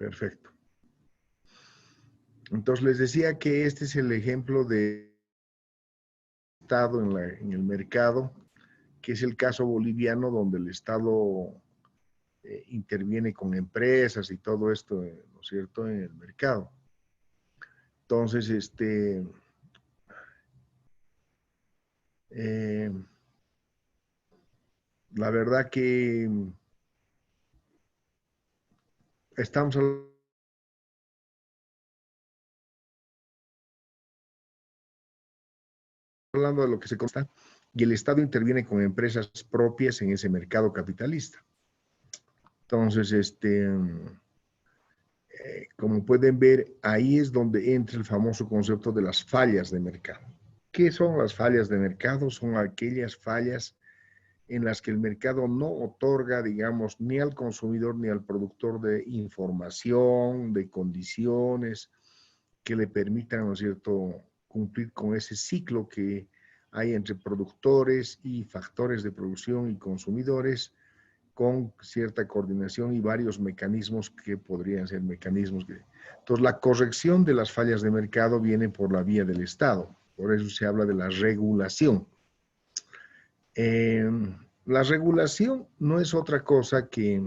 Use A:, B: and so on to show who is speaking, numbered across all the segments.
A: Perfecto. Entonces les decía que este es el ejemplo de Estado en el mercado, que es el caso boliviano donde el Estado interviene con empresas y todo esto, ¿no es cierto?, en el mercado. Entonces, la verdad que estamos hablando de lo que se consta y el Estado interviene con empresas propias en ese mercado capitalista. Entonces, como pueden ver, ahí es donde entra el famoso concepto de las fallas de mercado. ¿Qué son las fallas de mercado? Son aquellas fallas en las que el mercado no otorga, digamos, ni al consumidor ni al productor de información, de condiciones que le permitan, ¿no es cierto?, cumplir con ese ciclo que hay entre productores y factores de producción y consumidores, con cierta coordinación y varios mecanismos que podrían ser mecanismos de... Entonces, la corrección de las fallas de mercado viene por la vía del Estado. Por eso se habla de la regulación. La regulación no es otra cosa que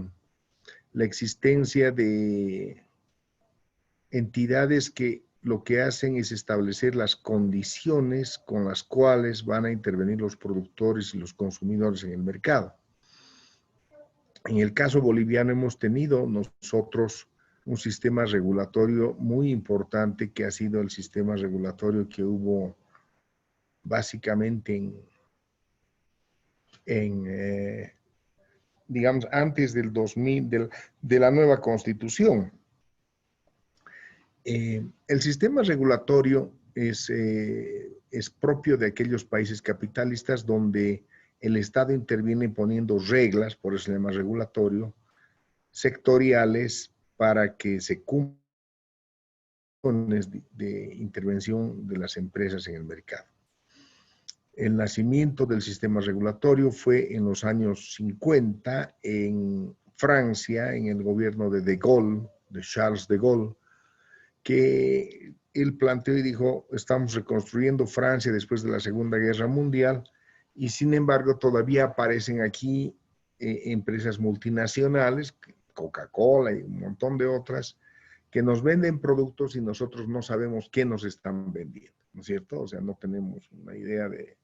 A: la existencia de entidades que lo que hacen es establecer las condiciones con las cuales van a intervenir los productores y los consumidores en el mercado. En el caso boliviano hemos tenido nosotros un sistema regulatorio muy importante que ha sido el sistema regulatorio que hubo básicamente digamos, antes del 2000, de la nueva constitución. El sistema regulatorio es propio de aquellos países capitalistas donde el Estado interviene poniendo reglas, por eso se llama regulatorio, sectoriales para que se cumplan de intervención de las empresas en el mercado. El nacimiento del sistema regulatorio fue en los años 50 en Francia, en el gobierno de Gaulle, de Charles de Gaulle, que él planteó y dijo, estamos reconstruyendo Francia después de la Segunda Guerra Mundial y sin embargo todavía aparecen aquí empresas multinacionales, Coca-Cola y un montón de otras, que nos venden productos y nosotros no sabemos qué nos están vendiendo, ¿no es cierto? O sea, no tenemos una idea de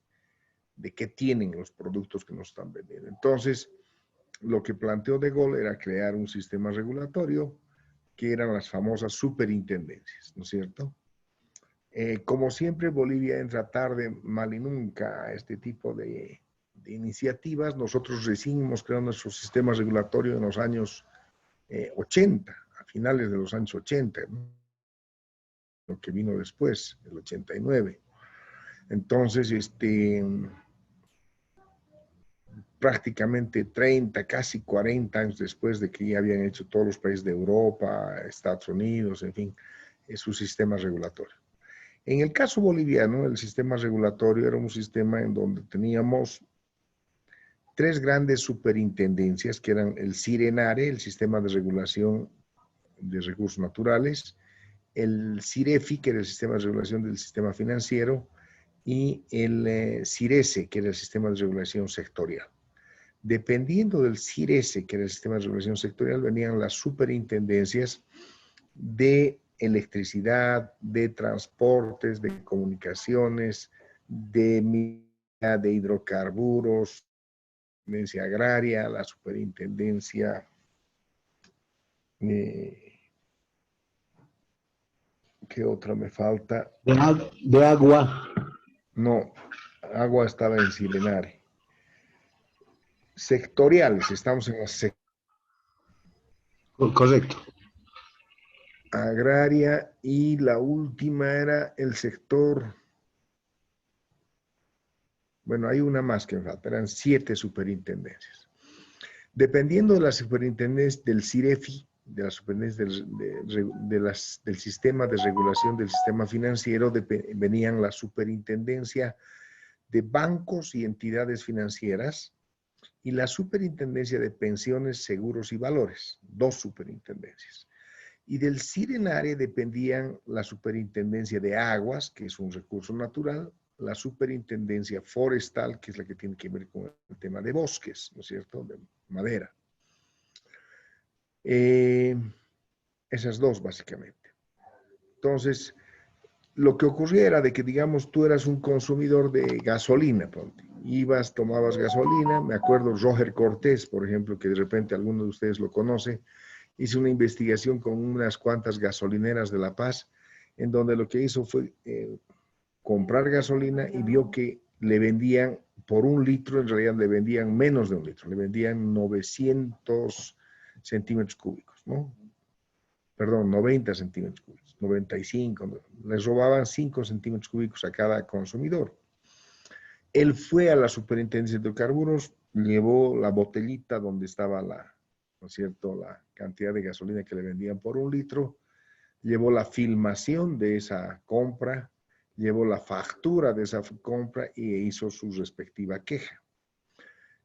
A: qué tienen los productos que nos están vendiendo. Entonces, lo que planteó De Gaulle era crear un sistema regulatorio que eran las famosas superintendencias, ¿no es cierto? Como siempre, Bolivia entra tarde, mal y nunca a este tipo de iniciativas. Nosotros recién hemos creado nuestro sistema regulatorio en los años 80, a finales de los años 80, ¿no? Lo que vino después, el 89. Entonces, prácticamente 30, casi 40 años después de que ya habían hecho todos los países de Europa, Estados Unidos, en fin, su sistema regulatorio. En el caso boliviano, el sistema regulatorio era un sistema en donde teníamos tres grandes superintendencias, que eran el SIRENARE, el Sistema de Regulación de Recursos Naturales, el CIREFI, que era el Sistema de Regulación del Sistema Financiero, y el CIRESE, que era el Sistema de Regulación Sectorial. Dependiendo del CIRESE, que era el Sistema de Regulación Sectorial, venían las superintendencias de electricidad, de transportes, de comunicaciones, de hidrocarburos, la superintendencia agraria, la superintendencia ¿qué otra me falta?
B: De agua.
A: No, agua estaba en SIRENARE. Sectoriales, estamos en las
B: Correcto.
A: agraria y la última era el sector, bueno, hay una más que me falta, eran 7 superintendencias. Dependiendo de la superintendencia del CIREFI, de la superintendencia del sistema de regulación del sistema financiero, venían la superintendencia de bancos y entidades financieras y la superintendencia de pensiones, seguros y valores, 2 superintendencias. Y del Sirenare dependían la Superintendencia de Aguas, que es un recurso natural, la Superintendencia Forestal, que es la que tiene que ver con el tema de bosques, ¿no es cierto?, de madera. Esas dos, básicamente. Entonces, lo que ocurría era de que, digamos, tú eras un consumidor de gasolina, ponte. Ibas, tomabas gasolina. Me acuerdo Roger Cortés, por ejemplo, que de repente alguno de ustedes lo conoce, hizo una investigación con unas cuantas gasolineras de La Paz, en donde lo que hizo fue comprar gasolina y vio que le vendían por un litro, en realidad le vendían menos de un litro, le vendían 900 centímetros cúbicos, ¿no? Perdón, 90 centímetros cúbicos, 95, les robaban 5 centímetros cúbicos a cada consumidor. Él fue a la Superintendencia de Hidrocarburos, llevó la botellita donde estaba la, ¿no es cierto?, la cantidad de gasolina que le vendían por un litro, llevó la filmación de esa compra, llevó la factura de esa compra e hizo su respectiva queja.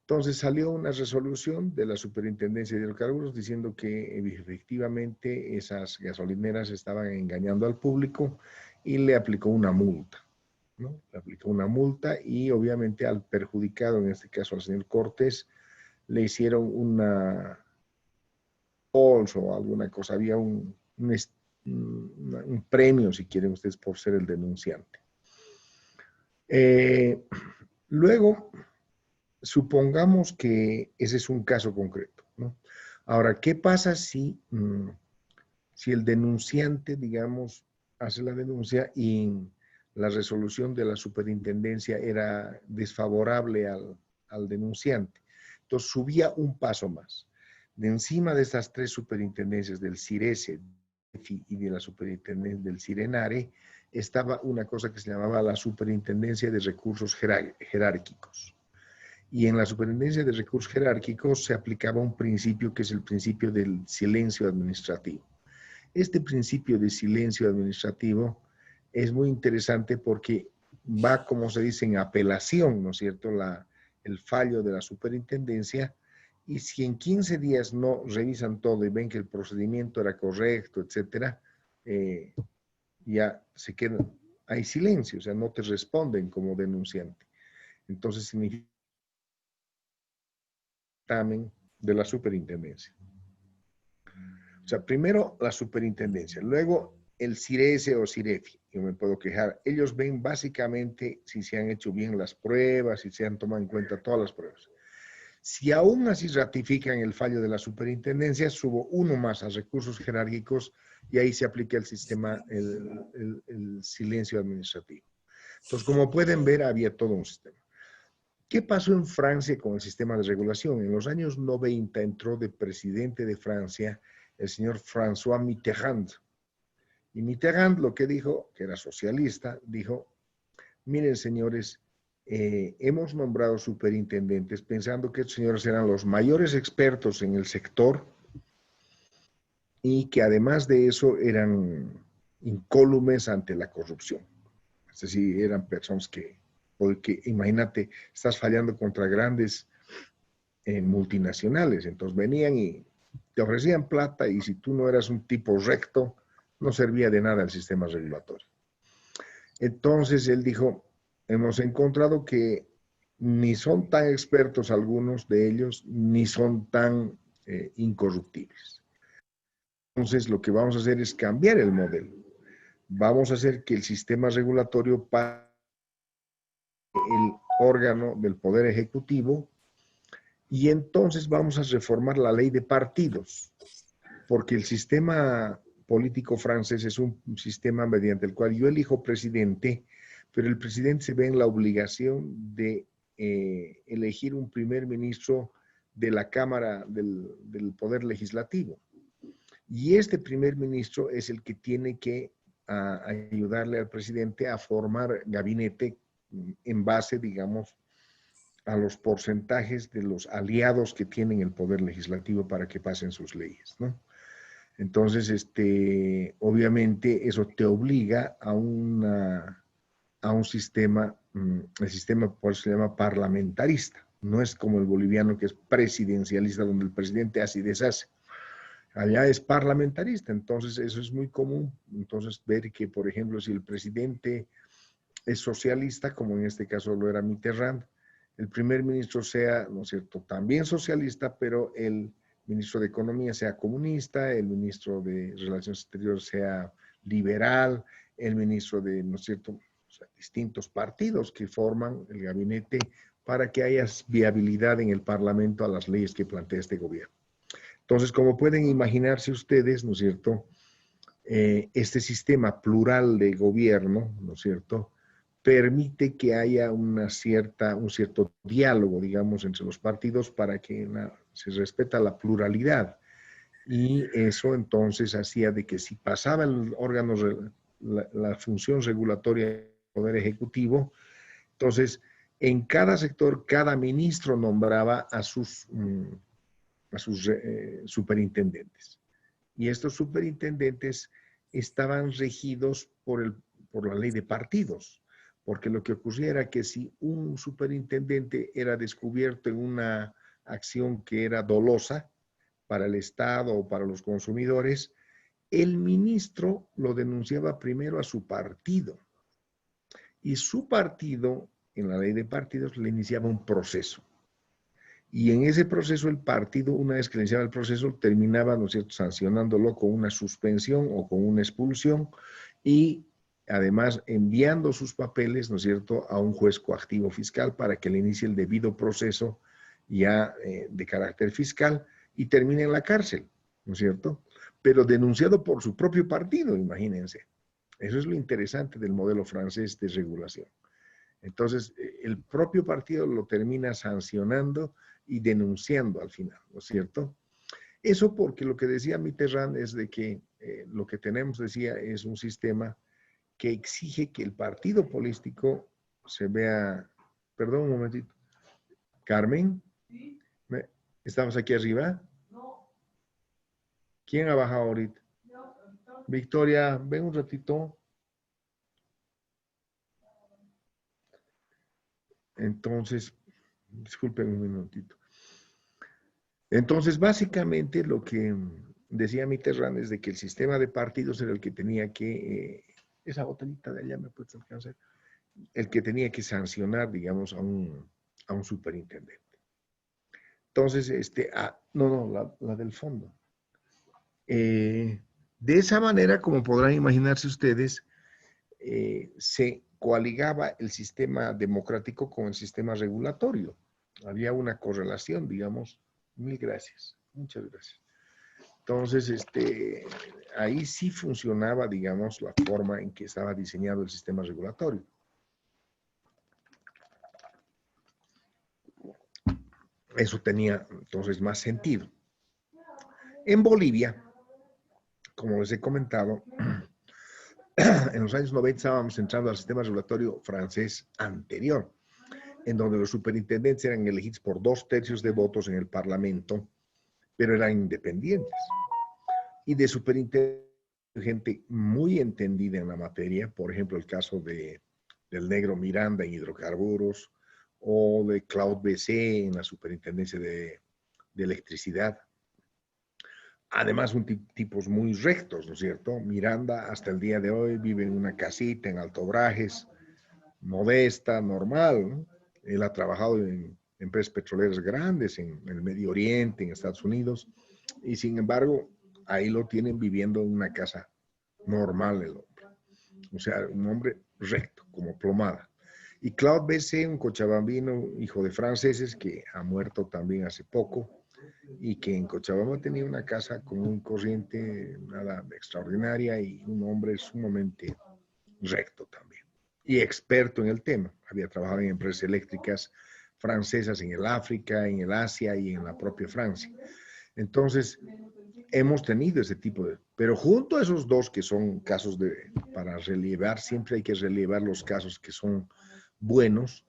A: Entonces salió una resolución de la Superintendencia de Hidrocarburos diciendo que efectivamente esas gasolineras estaban engañando al público y le aplicó una multa, ¿no? Le aplicó una multa y obviamente al perjudicado, en este caso al señor Cortés, le hicieron una bolsa o alguna cosa, había un premio, si quieren ustedes, por ser el denunciante. Luego, supongamos que ese es un caso concreto, ¿no? Ahora, ¿qué pasa si el denunciante, digamos, hace la denuncia y la resolución de la superintendencia era desfavorable al denunciante? Entonces, subía un paso más. De encima de estas tres superintendencias, del CIRESE y de la superintendencia del Sirenare, estaba una cosa que se llamaba la Superintendencia de Recursos Jerárquicos. Y en la Superintendencia de Recursos Jerárquicos se aplicaba un principio que es el principio del silencio administrativo. Este principio de silencio administrativo es muy interesante porque va, como se dice, en apelación, ¿no es cierto?, el fallo de la superintendencia, y si en 15 días no revisan todo y ven que el procedimiento era correcto, etcétera, ya se queda, hay silencio, o sea, no te responden como denunciante. Entonces significa de la superintendencia. O sea, primero la superintendencia, luego el CIRESE o CIREFI, yo me puedo quejar. Ellos ven básicamente si se han hecho bien las pruebas, si se han tomado en cuenta todas las pruebas. Si aún así ratifican el fallo de la superintendencia, subo uno más a recursos jerárquicos y ahí se aplica el sistema, el silencio administrativo. Entonces, como pueden ver, había todo un sistema. ¿Qué pasó en Francia con el sistema de regulación? En los años 90 entró de presidente de Francia el señor François Mitterrand. Y Mitterrand lo que dijo, que era socialista, dijo, miren señores, hemos nombrado superintendentes pensando que estos señores eran los mayores expertos en el sector y que además de eso eran incólumes ante la corrupción. Es decir, eran personas que, porque imagínate, estás fallando contra grandes multinacionales, entonces venían y te ofrecían plata y si tú no eras un tipo recto, no servía de nada el sistema regulatorio. Entonces él dijo, hemos encontrado que ni son tan expertos algunos de ellos, ni son tan incorruptibles. Entonces lo que vamos a hacer es cambiar el modelo. Vamos a hacer que el sistema regulatorio pase el órgano del Poder Ejecutivo y entonces vamos a reformar la ley de partidos, porque el sistema político francés es un sistema mediante el cual yo elijo presidente, pero el presidente se ve en la obligación de elegir un primer ministro de la Cámara del Poder Legislativo. Y este primer ministro es el que tiene que ayudarle al presidente a formar gabinete en base, digamos, a los porcentajes de los aliados que tienen el Poder Legislativo para que pasen sus leyes, ¿no? Entonces, obviamente eso te obliga a un sistema, el sistema por eso se llama parlamentarista. No es como el boliviano que es presidencialista, donde el presidente hace y deshace. Allá es parlamentarista, entonces eso es muy común. Entonces ver que, por ejemplo, si el presidente es socialista, como en este caso lo era Mitterrand, el primer ministro sea, ¿no es cierto?, también socialista, pero el ministro de Economía sea comunista, el ministro de Relaciones Exteriores sea liberal, el ministro de, ¿no es cierto?, o sea, distintos partidos que forman el gabinete para que haya viabilidad en el Parlamento a las leyes que plantea este gobierno. Entonces, como pueden imaginarse ustedes, ¿no es cierto?, este sistema plural de gobierno, ¿no es cierto?, permite que haya un cierto diálogo, digamos, entre los partidos para que se respeta la pluralidad. Y eso entonces hacía de que si pasaba el órgano, la función regulatoria del Poder Ejecutivo, entonces en cada sector, cada ministro nombraba a sus superintendentes. Y estos superintendentes estaban regidos por la ley de partidos, porque lo que ocurría era que si un superintendente era descubierto en una acción que era dolosa para el Estado o para los consumidores, el ministro lo denunciaba primero a su partido y su partido, en la ley de partidos, le iniciaba un proceso. Y en ese proceso el partido, una vez que iniciaba el proceso, terminaba, ¿no es cierto?, sancionándolo con una suspensión o con una expulsión y además enviando sus papeles, ¿no es cierto?, a un juez coactivo fiscal para que le inicie el debido proceso ya de carácter fiscal y termine en la cárcel, ¿no es cierto? Pero denunciado por su propio partido, imagínense. Eso es lo interesante del modelo francés de regulación. Entonces, el propio partido lo termina sancionando y denunciando al final, ¿no es cierto? Eso porque lo que decía Mitterrand es de que lo que tenemos, decía, es un sistema que exige que el partido político se vea... Perdón un momentito. Carmen, ¿estamos aquí arriba? ¿Quién ha bajado ahorita? Victoria, ven un ratito. Entonces, disculpen un minutito. Entonces, básicamente lo que decía Mitterrand es de que el sistema de partidos era el que tenía que, esa botellita de allá me puede alcanzar, el que tenía que sancionar, digamos, a un superintendente. Entonces, la del fondo. De esa manera, como podrán imaginarse ustedes, se coaligaba el sistema democrático con el sistema regulatorio. Había una correlación, digamos. Mil gracias. Muchas gracias. Entonces, ahí sí funcionaba, digamos, la forma en que estaba diseñado el sistema regulatorio. Eso tenía entonces más sentido. En Bolivia, como les he comentado, en los años 90 estábamos entrando al sistema regulatorio francés anterior, en donde los superintendentes eran elegidos por 2/3 de votos en el Parlamento, pero eran independientes. Y de superintendentes, gente muy entendida en la materia, por ejemplo, el caso del negro Miranda en hidrocarburos, o de Claude Bessé en la superintendencia de electricidad. Además, son tipos muy rectos, ¿no es cierto? Miranda hasta el día de hoy vive en una casita en Alto Brajes, modesta, normal, ¿no? Él ha trabajado en empresas petroleras grandes en el Medio Oriente, en Estados Unidos, y sin embargo, ahí lo tienen viviendo en una casa normal el hombre. O sea, un hombre recto, como plomada. Y Claude Bessé, un cochabambino, hijo de franceses, que ha muerto también hace poco, y que en Cochabamba tenía una casa común y corriente, nada extraordinaria, y un hombre sumamente recto también. Y experto en el tema. Había trabajado en empresas eléctricas francesas en el África, en el Asia y en la propia Francia. Entonces, hemos tenido ese tipo de... Pero junto a esos dos que son casos para relevar, siempre hay que relevar los casos que son buenos.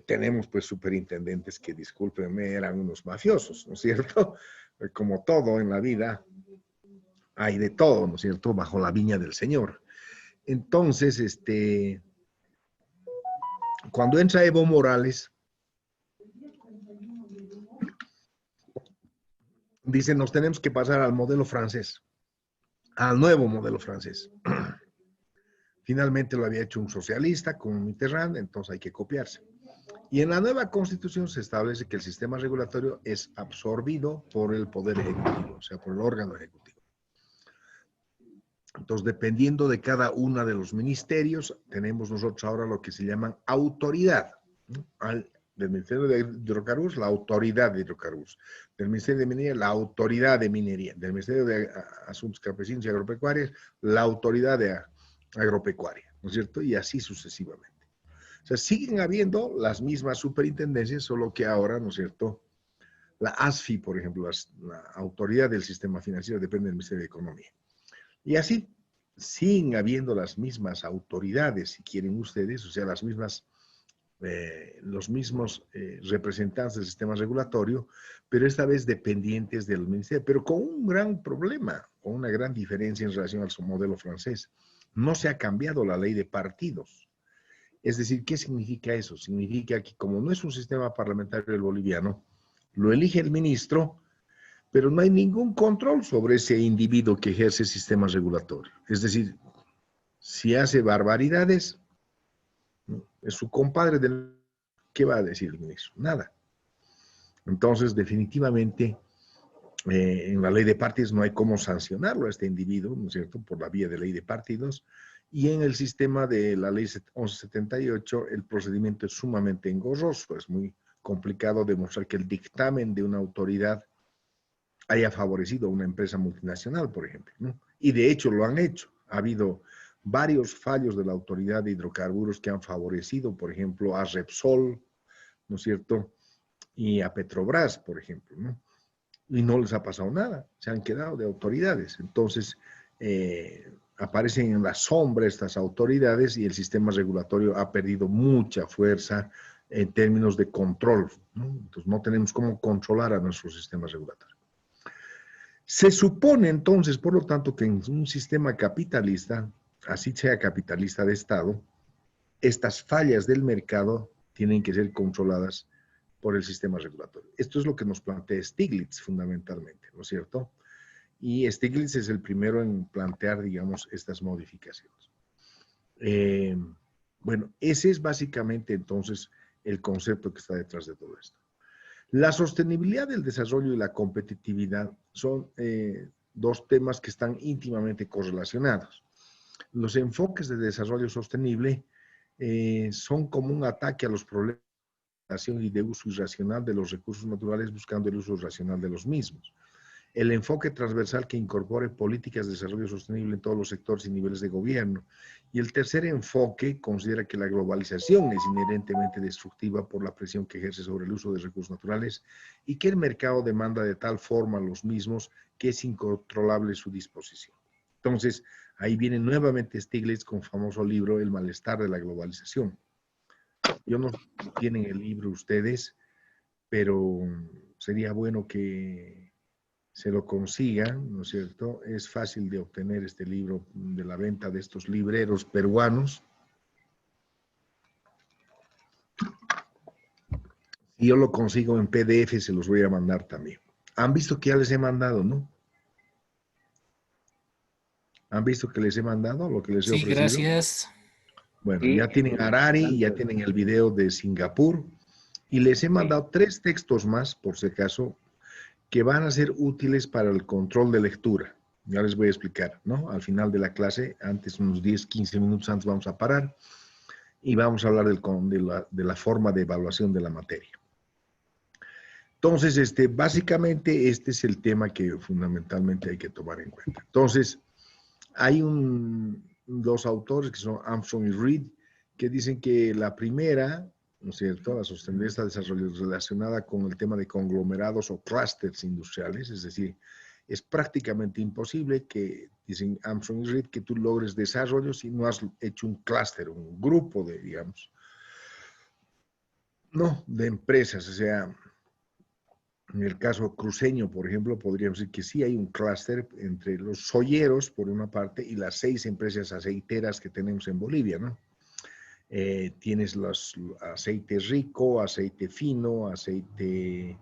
A: Tenemos pues superintendentes que, discúlpenme, eran unos mafiosos, ¿no es cierto? Como todo en la vida, hay de todo, ¿no es cierto? Bajo la viña del Señor. Entonces, cuando entra Evo Morales, dice, nos tenemos que pasar al modelo francés, al nuevo modelo francés. Finalmente lo había hecho un socialista como Mitterrand, entonces hay que copiarse. Y en la nueva constitución se establece que el sistema regulatorio es absorbido por el poder ejecutivo, o sea, por el órgano ejecutivo. Entonces, dependiendo de cada uno de los ministerios, tenemos nosotros ahora lo que se llaman autoridad. ¿No? Del Ministerio de Hidrocarburos, la autoridad de hidrocarburos. Del Ministerio de Minería, la autoridad de minería. Del Ministerio de Asuntos Campesinos y Agropecuarios, la autoridad de agropecuaria, ¿no es cierto? Y así sucesivamente. O sea, siguen habiendo las mismas superintendencias, solo que ahora, ¿no es cierto? La ASFI, por ejemplo, la autoridad del sistema financiero, depende del Ministerio de Economía. Y así siguen habiendo las mismas autoridades, si quieren ustedes, o sea, las mismas, los mismos representantes del sistema regulatorio, pero esta vez dependientes del ministerio, pero con un gran problema, con una gran diferencia en relación al modelo francés. No se ha cambiado la ley de partidos. Es decir, ¿qué significa eso? Significa que como no es un sistema parlamentario el boliviano, lo elige el ministro, pero no hay ningún control sobre ese individuo que ejerce el sistema regulatorio. Es decir, si hace barbaridades, ¿no? Es su compadre del... ¿Qué va a decir el ministro? Nada. Entonces, definitivamente, en la ley de partidos no hay cómo sancionarlo a este individuo, ¿no es cierto?, por la vía de ley de partidos, y en el sistema de la ley 1178 el procedimiento es sumamente engorroso, es muy complicado demostrar que el dictamen de una autoridad haya favorecido a una empresa multinacional, por ejemplo, ¿no? Y de hecho lo han hecho. Ha habido varios fallos de la Autoridad de Hidrocarburos que han favorecido, por ejemplo, a Repsol, ¿no es cierto?, y a Petrobras, por ejemplo, ¿no? Y no les ha pasado nada, se han quedado de autoridades. Entonces, aparecen en la sombra estas autoridades y el sistema regulatorio ha perdido mucha fuerza en términos de control, ¿no? Entonces, no tenemos cómo controlar a nuestro sistema regulatorio. Se supone entonces, por lo tanto, que en un sistema capitalista, así sea capitalista de Estado, estas fallas del mercado tienen que ser controladas por el sistema regulatorio. Esto es lo que nos plantea Stiglitz fundamentalmente, ¿no es cierto? Y Stiglitz es el primero en plantear, digamos, estas modificaciones. Bueno, ese es básicamente entonces el concepto que está detrás de todo esto. La sostenibilidad del desarrollo y la competitividad son dos temas que están íntimamente correlacionados. Los enfoques de desarrollo sostenible son como un ataque a los problemas y de uso irracional de los recursos naturales buscando el uso racional de los mismos. El enfoque transversal que incorpore políticas de desarrollo sostenible en todos los sectores y niveles de gobierno. Y el tercer enfoque considera que la globalización es inherentemente destructiva por la presión que ejerce sobre el uso de recursos naturales y que el mercado demanda de tal forma los mismos que es incontrolable su disposición. Entonces, ahí viene nuevamente Stiglitz con famoso libro El malestar de la globalización. Yo no tienen el libro ustedes, pero sería bueno que se lo consigan, ¿no es cierto? Es fácil de obtener este libro de la venta de estos libreros peruanos. Si yo lo consigo en PDF, se los voy a mandar también. Han visto que ya les he mandado, ¿no? ¿Han visto que les he mandado lo que les he
C: Sí,
A: ofrecido?
C: gracias.
A: Bueno,
B: Sí,
A: ya tienen Harari, ya tienen el video de Singapur y les he mandado 3 textos más, por si acaso, que van a ser útiles para el control de lectura. Ya les voy a explicar, ¿no? Al final de la clase, antes, unos 10, 15 minutos antes, vamos a parar y vamos a hablar de la forma de evaluación de la materia. Entonces, básicamente, este es el tema que fundamentalmente hay que tomar en cuenta. Entonces, hay dos autores que son Armstrong y Reed, que dicen que la primera, ¿no es cierto?, la sostenibilidad está relacionada con el tema de conglomerados o clústeres industriales, es decir, es prácticamente imposible que, dicen Armstrong y Reed, que tú logres desarrollo si no has hecho un clúster, un grupo de, digamos, no, de empresas, o sea, en el caso cruceño, por ejemplo, podríamos decir que sí hay un clúster entre los soyeros, por una parte, y las 6 empresas aceiteras que tenemos en Bolivia, ¿no? Tienes los aceite rico, aceite fino, aceite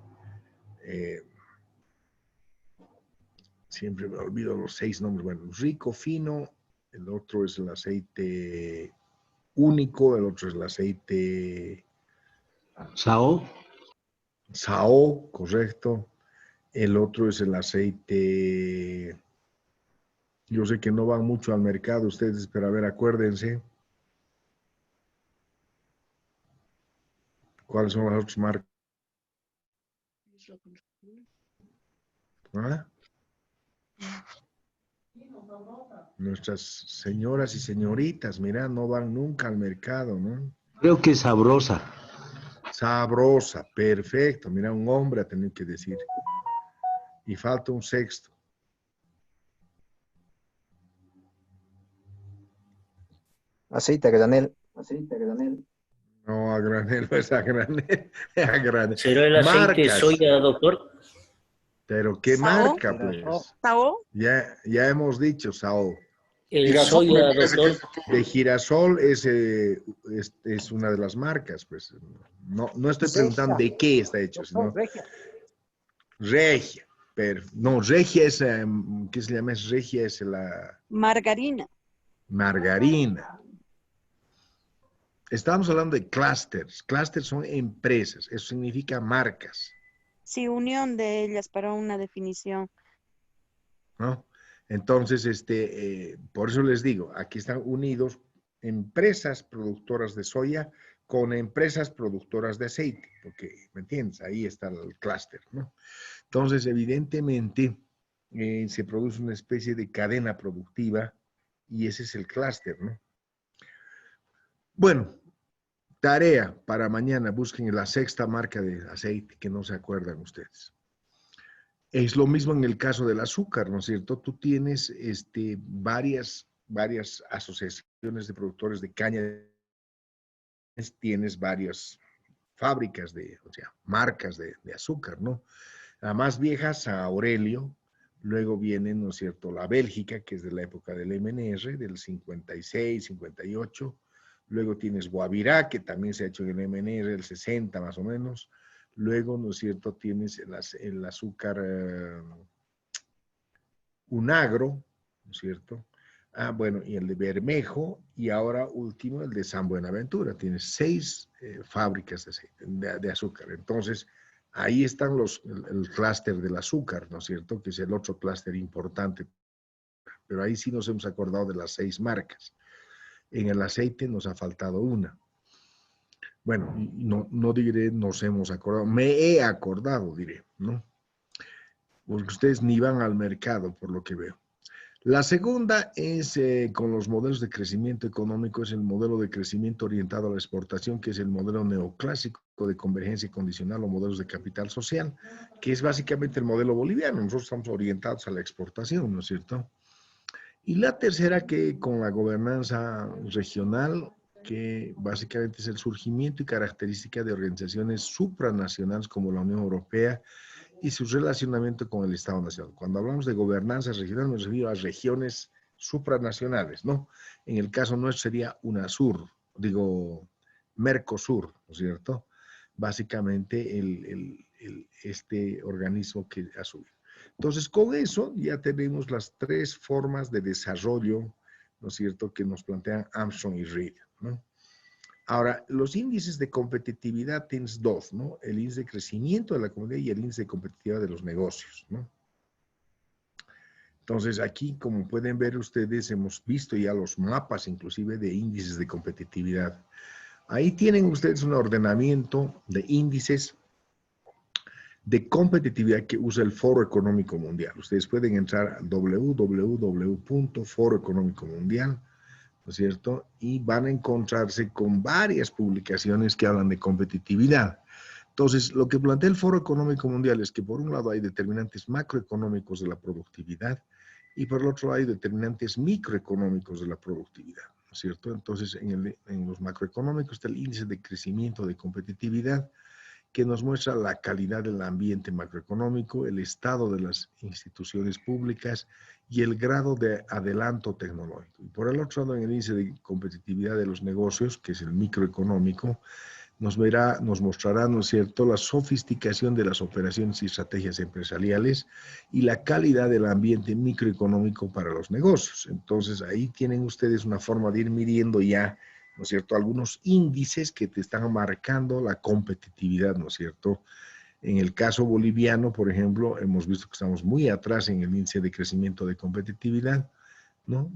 A: Siempre me olvido los 6 nombres. Bueno, rico, fino, el otro es el aceite único, el otro es el aceite
B: Sao.
A: Sao, correcto. El otro es el aceite, yo sé que no van mucho al mercado ustedes, pero a ver, acuérdense. ¿Cuáles son las otras marcas? ¿Ah? Nuestras señoras y señoritas, mira, no van nunca al mercado, ¿no?
B: Creo que es Sabrosa.
A: Sabrosa, perfecto. Mira, un hombre a tener que decir. Y falta un sexto.
C: Aceite a granel.
A: No, a granel, no es a granel. A granel.
D: ¿Será el aceite de
A: Marcas.
D: soya, doctor?
A: Pero ¿qué
E: ¿Sao?
A: marca, pues?
E: ¿Sao?
A: Ya hemos dicho, Sao.
D: El
F: Girasol me
D: soya,
F: parece que
D: doctor.
F: es el tuyo.
A: De girasol es una de las marcas, pues. No estoy preguntando de qué está hecho, sino Regia. No, Regia es, ¿qué se llama? Regia es la
E: Margarina.
A: margarina. Estamos hablando de clusters. Clusters son empresas, eso significa marcas,
E: Sí, unión de ellas para una definición.
A: ¿no? Entonces, por eso les digo, aquí están unidos empresas productoras de soya con empresas productoras de aceite, porque, ¿me entiendes? Ahí está el clúster, ¿no? Entonces, evidentemente, se produce una especie de cadena productiva y ese es el clúster, ¿no? Bueno, tarea para mañana, busquen la sexta marca de aceite que no se acuerdan ustedes. Es lo mismo en el caso del azúcar, ¿no es cierto? Tú tienes varias asociaciones de productores de caña, tienes varias fábricas o sea, marcas de azúcar, ¿no? La más vieja, San Aurelio, luego viene, ¿no es cierto?, la Bélgica, que es de la época del MNR, del 56, 58, luego tienes Guavirá, que también se ha hecho en el MNR, del 60 más o menos, luego, ¿no es cierto?, tienes el azúcar Unagro, ¿no es cierto? Ah, bueno, y el de Bermejo, y ahora último, el de San Buenaventura. Tienes 6 fábricas de azúcar. Entonces, ahí están el clúster del azúcar, ¿no es cierto? Que es el otro clúster importante. Pero ahí sí nos hemos acordado de las 6 marcas. En el aceite nos ha faltado una. Bueno, no diré nos hemos acordado, me he acordado, diré, ¿no? Porque ustedes ni van al mercado, por lo que veo. La segunda es con los modelos de crecimiento económico, es el modelo de crecimiento orientado a la exportación, que es el modelo neoclásico de convergencia condicional o modelos de capital social, que es básicamente el modelo boliviano. Nosotros estamos orientados a la exportación, ¿no es cierto? Y la tercera, que con la gobernanza regional, que básicamente es el surgimiento y característica de organizaciones supranacionales como la Unión Europea, y su relacionamiento con el Estado Nacional. Cuando hablamos de gobernanza regional, nos refiero a regiones supranacionales, ¿no? En el caso nuestro sería UNASUR, Mercosur, ¿no es cierto? Básicamente este organismo que ha subido. Entonces, con eso ya tenemos las 3 formas de desarrollo, ¿no es cierto?, que nos plantean Armstrong y Reed, ¿no? Ahora, los índices de competitividad tienes 2, ¿no? El índice de crecimiento de la comunidad y el índice de competitividad de los negocios, ¿no? Entonces, aquí, como pueden ver ustedes, hemos visto ya los mapas, inclusive, de índices de competitividad. Ahí tienen ustedes un ordenamiento de índices de competitividad que usa el Foro Económico Mundial. Ustedes pueden entrar a www.foroeconómico-mundial, ¿no es cierto? Y van a encontrarse con varias publicaciones que hablan de competitividad. Entonces, lo que plantea el Foro Económico Mundial es que por un lado hay determinantes macroeconómicos de la productividad y por el otro hay determinantes microeconómicos de la productividad, ¿no es cierto? Entonces, en los macroeconómicos está el índice de crecimiento de competitividad, que nos muestra la calidad del ambiente macroeconómico, el estado de las instituciones públicas y el grado de adelanto tecnológico. Y por el otro lado, en el índice de competitividad de los negocios, que es el microeconómico, nos mostrará, ¿no es cierto?, la sofisticación de las operaciones y estrategias empresariales y la calidad del ambiente microeconómico para los negocios. Entonces, ahí tienen ustedes una forma de ir midiendo ya, ¿no es cierto?, algunos índices que te están marcando la competitividad, ¿no es cierto? En el caso boliviano, por ejemplo, hemos visto que estamos muy atrás en el índice de crecimiento de competitividad, ¿no?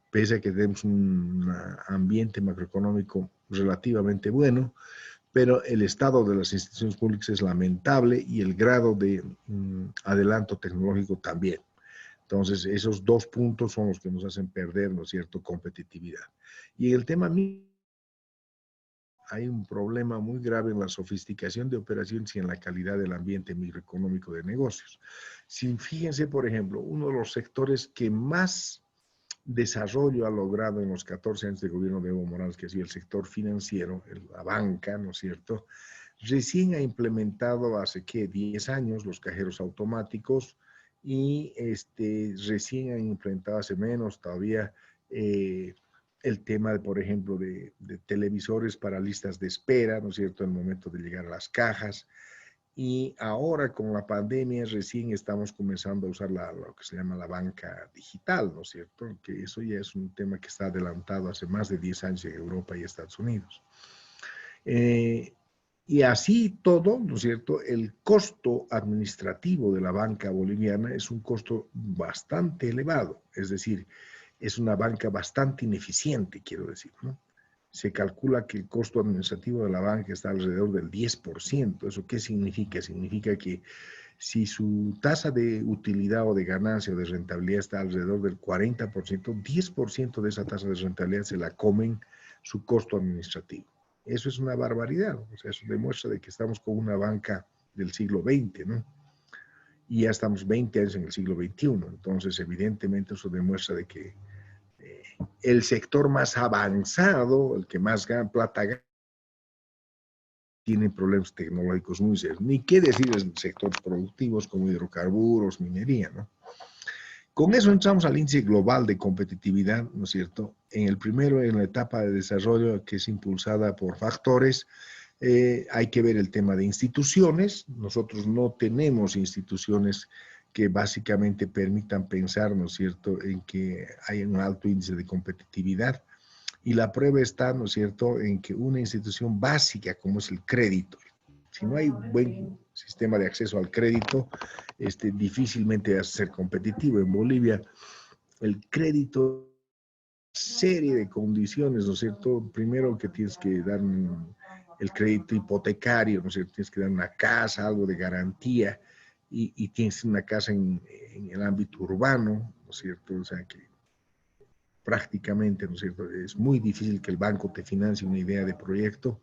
A: Pese a que tenemos un ambiente macroeconómico relativamente bueno, pero el estado de las instituciones públicas es lamentable y el grado de adelanto tecnológico también. Entonces, esos dos puntos son los que nos hacen perder, ¿no es cierto?, competitividad. Y en el tema hay un problema muy grave en la sofisticación de operaciones y en la calidad del ambiente microeconómico de negocios. Si fíjense, por ejemplo, uno de los sectores que más desarrollo ha logrado en los 14 años de gobierno de Evo Morales, que ha sido el sector financiero, la banca, ¿no es cierto? Recién ha implementado hace, ¿qué?, 10 años los cajeros automáticos y recién han implementado hace menos todavía el tema, por ejemplo, de televisores para listas de espera, ¿no es cierto?, en el momento de llegar a las cajas. Y ahora con la pandemia recién estamos comenzando a usar lo que se llama la banca digital, ¿no es cierto? Que eso ya es un tema que está adelantado hace más de 10 años en Europa y Estados Unidos. Y así todo, ¿no es cierto? El costo administrativo de la banca boliviana es un costo bastante elevado, es decir, es una banca bastante ineficiente, quiero decir, ¿no? Se calcula que el costo administrativo de la banca está alrededor del 10%. ¿Eso qué significa? Significa que si su tasa de utilidad o de ganancia o de rentabilidad está alrededor del 40%, 10% de esa tasa de rentabilidad se la comen su costo administrativo. Eso es una barbaridad. O sea, eso demuestra de que estamos con una banca del siglo XX, ¿no? Y ya estamos 20 años en el siglo XXI. Entonces, evidentemente, eso demuestra de que el sector más avanzado, el que más plata gana, tiene problemas tecnológicos muy serios. Ni qué decir en sectores productivos como hidrocarburos, minería, ¿no? Con eso entramos al índice global de competitividad, ¿no es cierto? En el primero, en la etapa de desarrollo que es impulsada por factores, hay que ver el tema de instituciones. Nosotros no tenemos instituciones que básicamente permitan pensar, ¿no es cierto?, en que hay un alto índice de competitividad. Y la prueba está, ¿no es cierto?, en que una institución básica como es el crédito, si no hay buen sistema de acceso al crédito, difícilmente va a ser competitivo. En Bolivia, el crédito, serie de condiciones, ¿no es cierto? Primero que tienes que dar el crédito hipotecario, ¿no es cierto? Tienes que dar una casa, algo de garantía, y tienes una casa en el ámbito urbano, ¿no es cierto? O sea que prácticamente, ¿no es cierto?, es muy difícil que el banco te financie una idea de proyecto.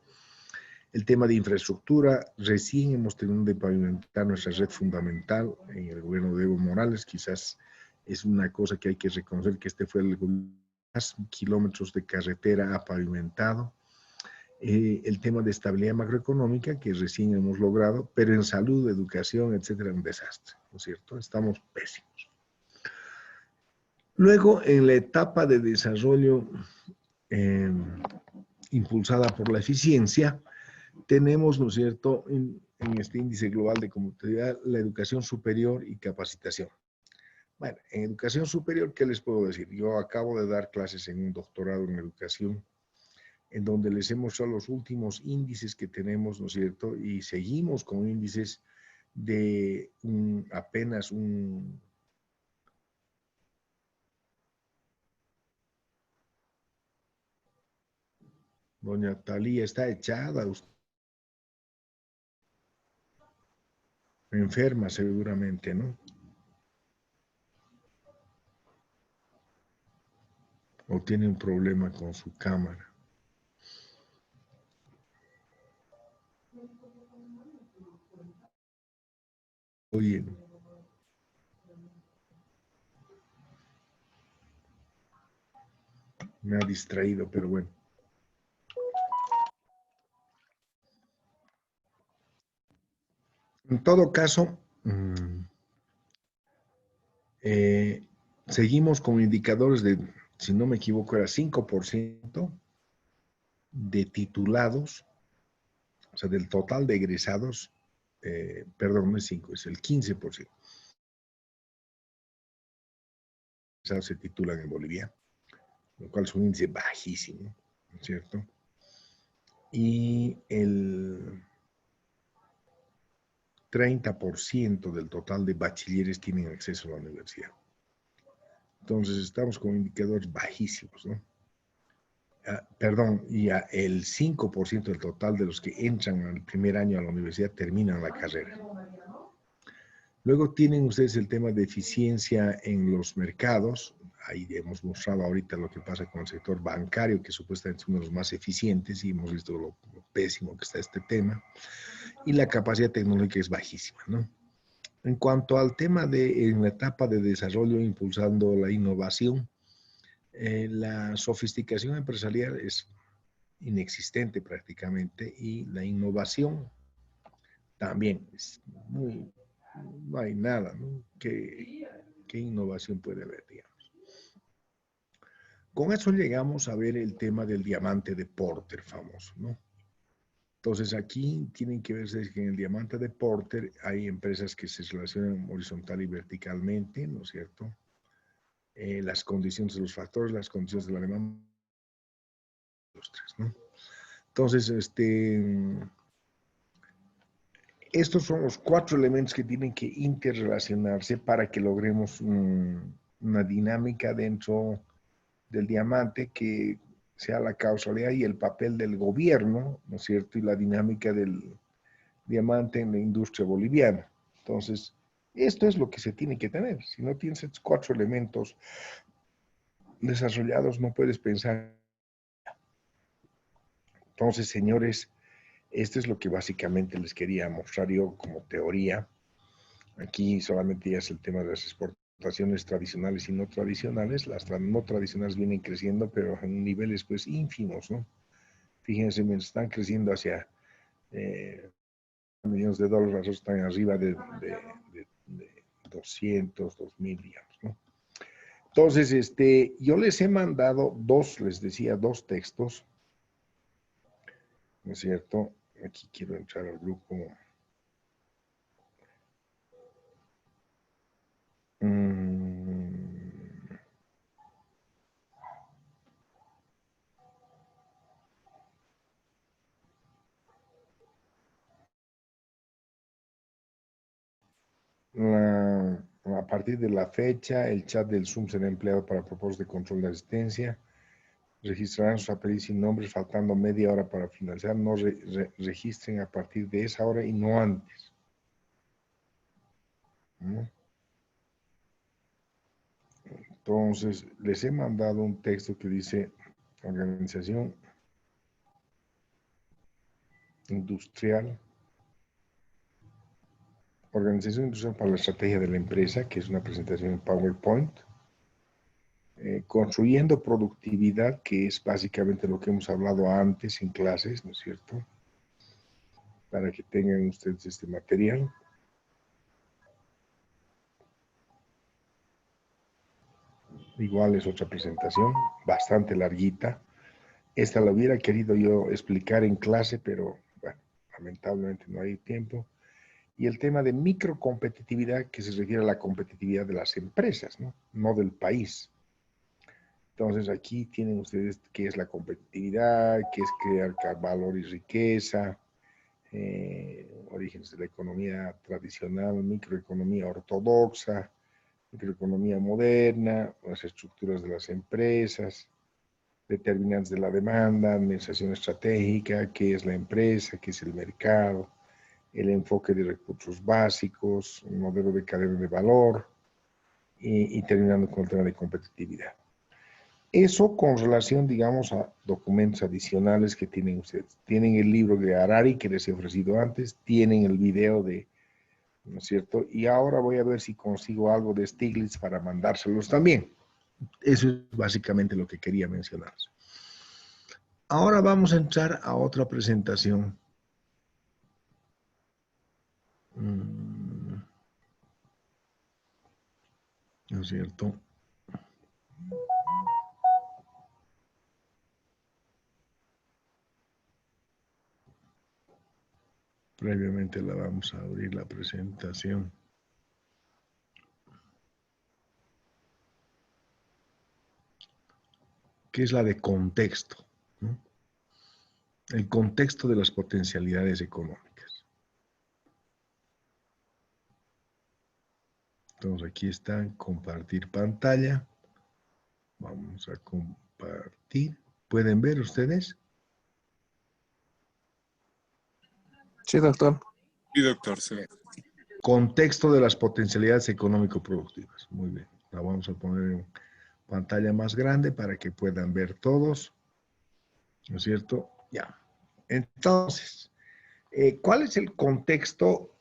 A: El tema de infraestructura, recién hemos terminado de pavimentar nuestra red fundamental en el gobierno de Evo Morales, quizás es una cosa que hay que reconocer que este fue el gobierno que más kilómetros de carretera ha pavimentado. El tema de estabilidad macroeconómica que recién hemos logrado, pero en salud, educación, etcétera, un desastre, ¿no es cierto? Estamos pésimos. Luego, en la etapa de desarrollo impulsada por la eficiencia, tenemos, ¿no es cierto?, en este índice global de competitividad, la educación superior y capacitación. Bueno, en educación superior, ¿qué les puedo decir? Yo acabo de dar clases en un doctorado en educación, en donde les he mostrado los últimos índices que tenemos, ¿no es cierto?, y seguimos con índices de apenas un... Doña Talía está echada, enferma seguramente, ¿no? O tiene un problema con su cámara. Oye, me ha distraído, pero bueno. En todo caso, seguimos con indicadores de, si no me equivoco, era 5% de titulados O sea, del total de egresados, perdón, no es 5, es el 15%. Egresados se titulan en Bolivia, lo cual es un índice bajísimo, ¿no es cierto? Y el 30% del total de bachilleres tienen acceso a la universidad. Entonces estamos con indicadores bajísimos, ¿no? Perdón, y el 5% del total de los que entran al primer año a la universidad terminan la carrera. Luego tienen ustedes el tema de eficiencia en los mercados. Ahí hemos mostrado ahorita lo que pasa con el sector bancario, que supuestamente es uno de los más eficientes, y hemos visto lo pésimo que está este tema. Y la capacidad tecnológica es bajísima, ¿no? En cuanto al tema de en la etapa de desarrollo impulsando la innovación, la sofisticación empresarial es inexistente prácticamente y la innovación también es muy, no hay nada, ¿no? ¿Qué innovación puede haber, digamos? Con eso llegamos a ver el tema del diamante de Porter famoso, ¿no? Entonces aquí tienen que verse que en el diamante de Porter hay empresas que se relacionan horizontal y verticalmente, ¿no es cierto? Las condiciones de los factores, las condiciones de la demanda, los tres, ¿no? Entonces, estos son los 4 elementos que tienen que interrelacionarse para que logremos una dinámica dentro del diamante que sea la causalidad y el papel del gobierno, ¿no es cierto? Y la dinámica del diamante en la industria boliviana. Entonces, esto es lo que se tiene que tener. Si no tienes estos 4 elementos desarrollados, no puedes pensar. Entonces, señores, esto es lo que básicamente les quería mostrar yo como teoría. Aquí solamente ya es el tema de las exportaciones tradicionales y no tradicionales. Las no tradicionales vienen creciendo, pero en niveles pues ínfimos, ¿no? Fíjense, mientras están creciendo hacia millones de dólares, nosotros están arriba de 200, 2000, digamos, ¿no? Entonces, yo les he mandado les decía, 2 textos, ¿no es cierto? Aquí quiero entrar al grupo. A partir de la fecha, el chat del Zoom será empleado para propósitos de control de asistencia. Registrarán sus apellidos y nombres faltando media hora para finalizar. No registren a partir de esa hora y no antes. ¿No? Entonces, les he mandado un texto que dice Organización Industrial para la Estrategia de la Empresa, que es una presentación en PowerPoint. Construyendo productividad, que es básicamente lo que hemos hablado antes en clases, ¿no es cierto? Para que tengan ustedes este material. Igual es otra presentación, bastante larguita. Esta la hubiera querido yo explicar en clase, pero bueno, lamentablemente no hay tiempo. Y el tema de microcompetitividad, que se refiere a la competitividad de las empresas, ¿no? No del país. Entonces aquí tienen ustedes qué es la competitividad, qué es crear valor y riqueza, orígenes de la economía tradicional, microeconomía ortodoxa, microeconomía moderna, las estructuras de las empresas, determinantes de la demanda, administración estratégica, qué es la empresa, qué es el mercado, el enfoque de recursos básicos, un modelo de cadena de valor y terminando con el tema de competitividad. Eso con relación, digamos, a documentos adicionales que tienen ustedes. Tienen el libro de Harari que les he ofrecido antes, tienen el video de, ¿no es cierto? Y ahora voy a ver si consigo algo de Stiglitz para mandárselos también. Eso es básicamente lo que quería mencionar. Ahora vamos a entrar a otra presentación. ¿No es cierto? Previamente la vamos a abrir la presentación. Que es la de contexto, ¿no? El contexto de las potencialidades económicas. Entonces aquí está, compartir pantalla. Vamos a compartir. ¿Pueden ver ustedes?
C: Sí, doctor.
F: Sí, doctor, sí.
A: Contexto de las potencialidades económico-productivas. Muy bien. La vamos a poner en pantalla más grande para que puedan ver todos. ¿No es cierto? Ya. Entonces, ¿cuál es el contexto?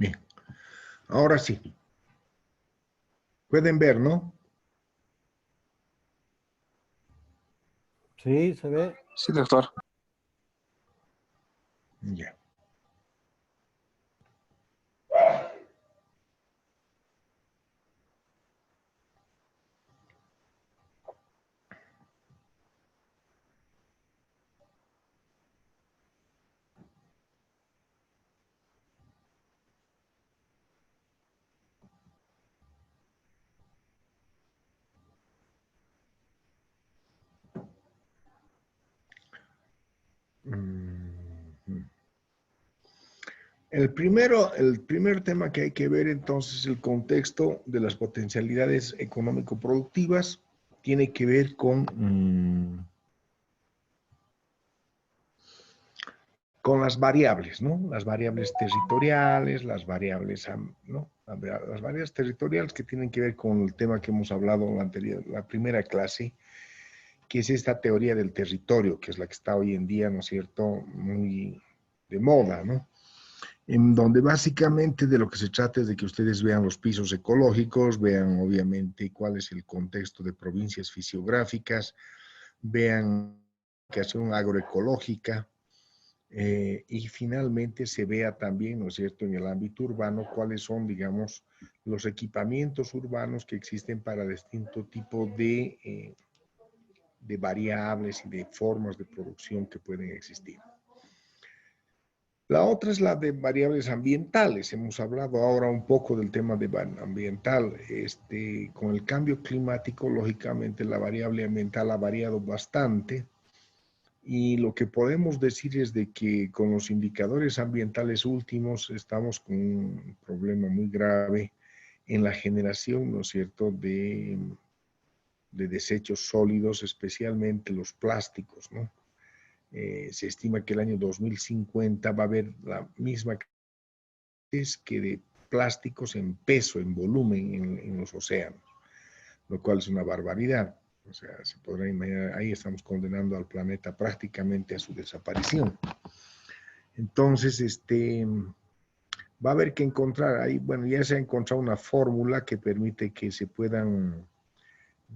A: Bien. Ahora sí. Pueden ver, ¿no?
B: Sí, se ve.
C: Sí, doctor.
A: Ya. El primer tema que hay que ver entonces, el contexto de las potencialidades económico-productivas, tiene que ver con las variables, ¿no? Las variables territoriales, las variables, ¿no? Las variables territoriales que tienen que ver con el tema que hemos hablado en la primera clase, que es esta teoría del territorio, que es la que está hoy en día, ¿no es cierto?, muy de moda, ¿no? En donde básicamente de lo que se trata es de que ustedes vean los pisos ecológicos, vean obviamente cuál es el contexto de provincias fisiográficas, vean la aplicación agroecológica, y finalmente se vea también, ¿no es cierto?, en el ámbito urbano, cuáles son, digamos, los equipamientos urbanos que existen para distinto tipo de variables y de formas de producción que pueden existir. La otra es la de variables ambientales. Hemos hablado ahora un poco del tema de ambiental. Con el cambio climático, lógicamente, la variable ambiental ha variado bastante. Y lo que podemos decir es de que con los indicadores ambientales últimos estamos con un problema muy grave en la generación, ¿no es cierto?, de desechos sólidos, especialmente los plásticos, ¿no? Se estima que el año 2050 va a haber la misma cantidad que de plásticos en peso, en volumen en los océanos, lo cual es una barbaridad. O sea, se podrá imaginar, ahí estamos condenando al planeta prácticamente a su desaparición. Entonces, va a haber que encontrar, ahí, bueno, ya se ha encontrado una fórmula que permite que se puedan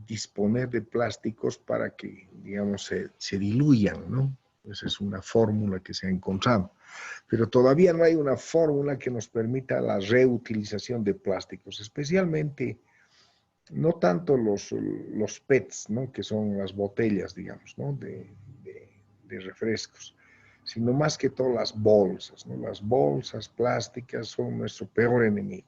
A: disponer de plásticos para que, digamos, se diluyan, ¿no? Esa es una fórmula que se ha encontrado. Pero todavía no hay una fórmula que nos permita la reutilización de plásticos, especialmente, no tanto los PETs, ¿no? Que son las botellas, digamos, ¿no? de refrescos, sino más que todo las bolsas, ¿no? Las bolsas plásticas son nuestro peor enemigo.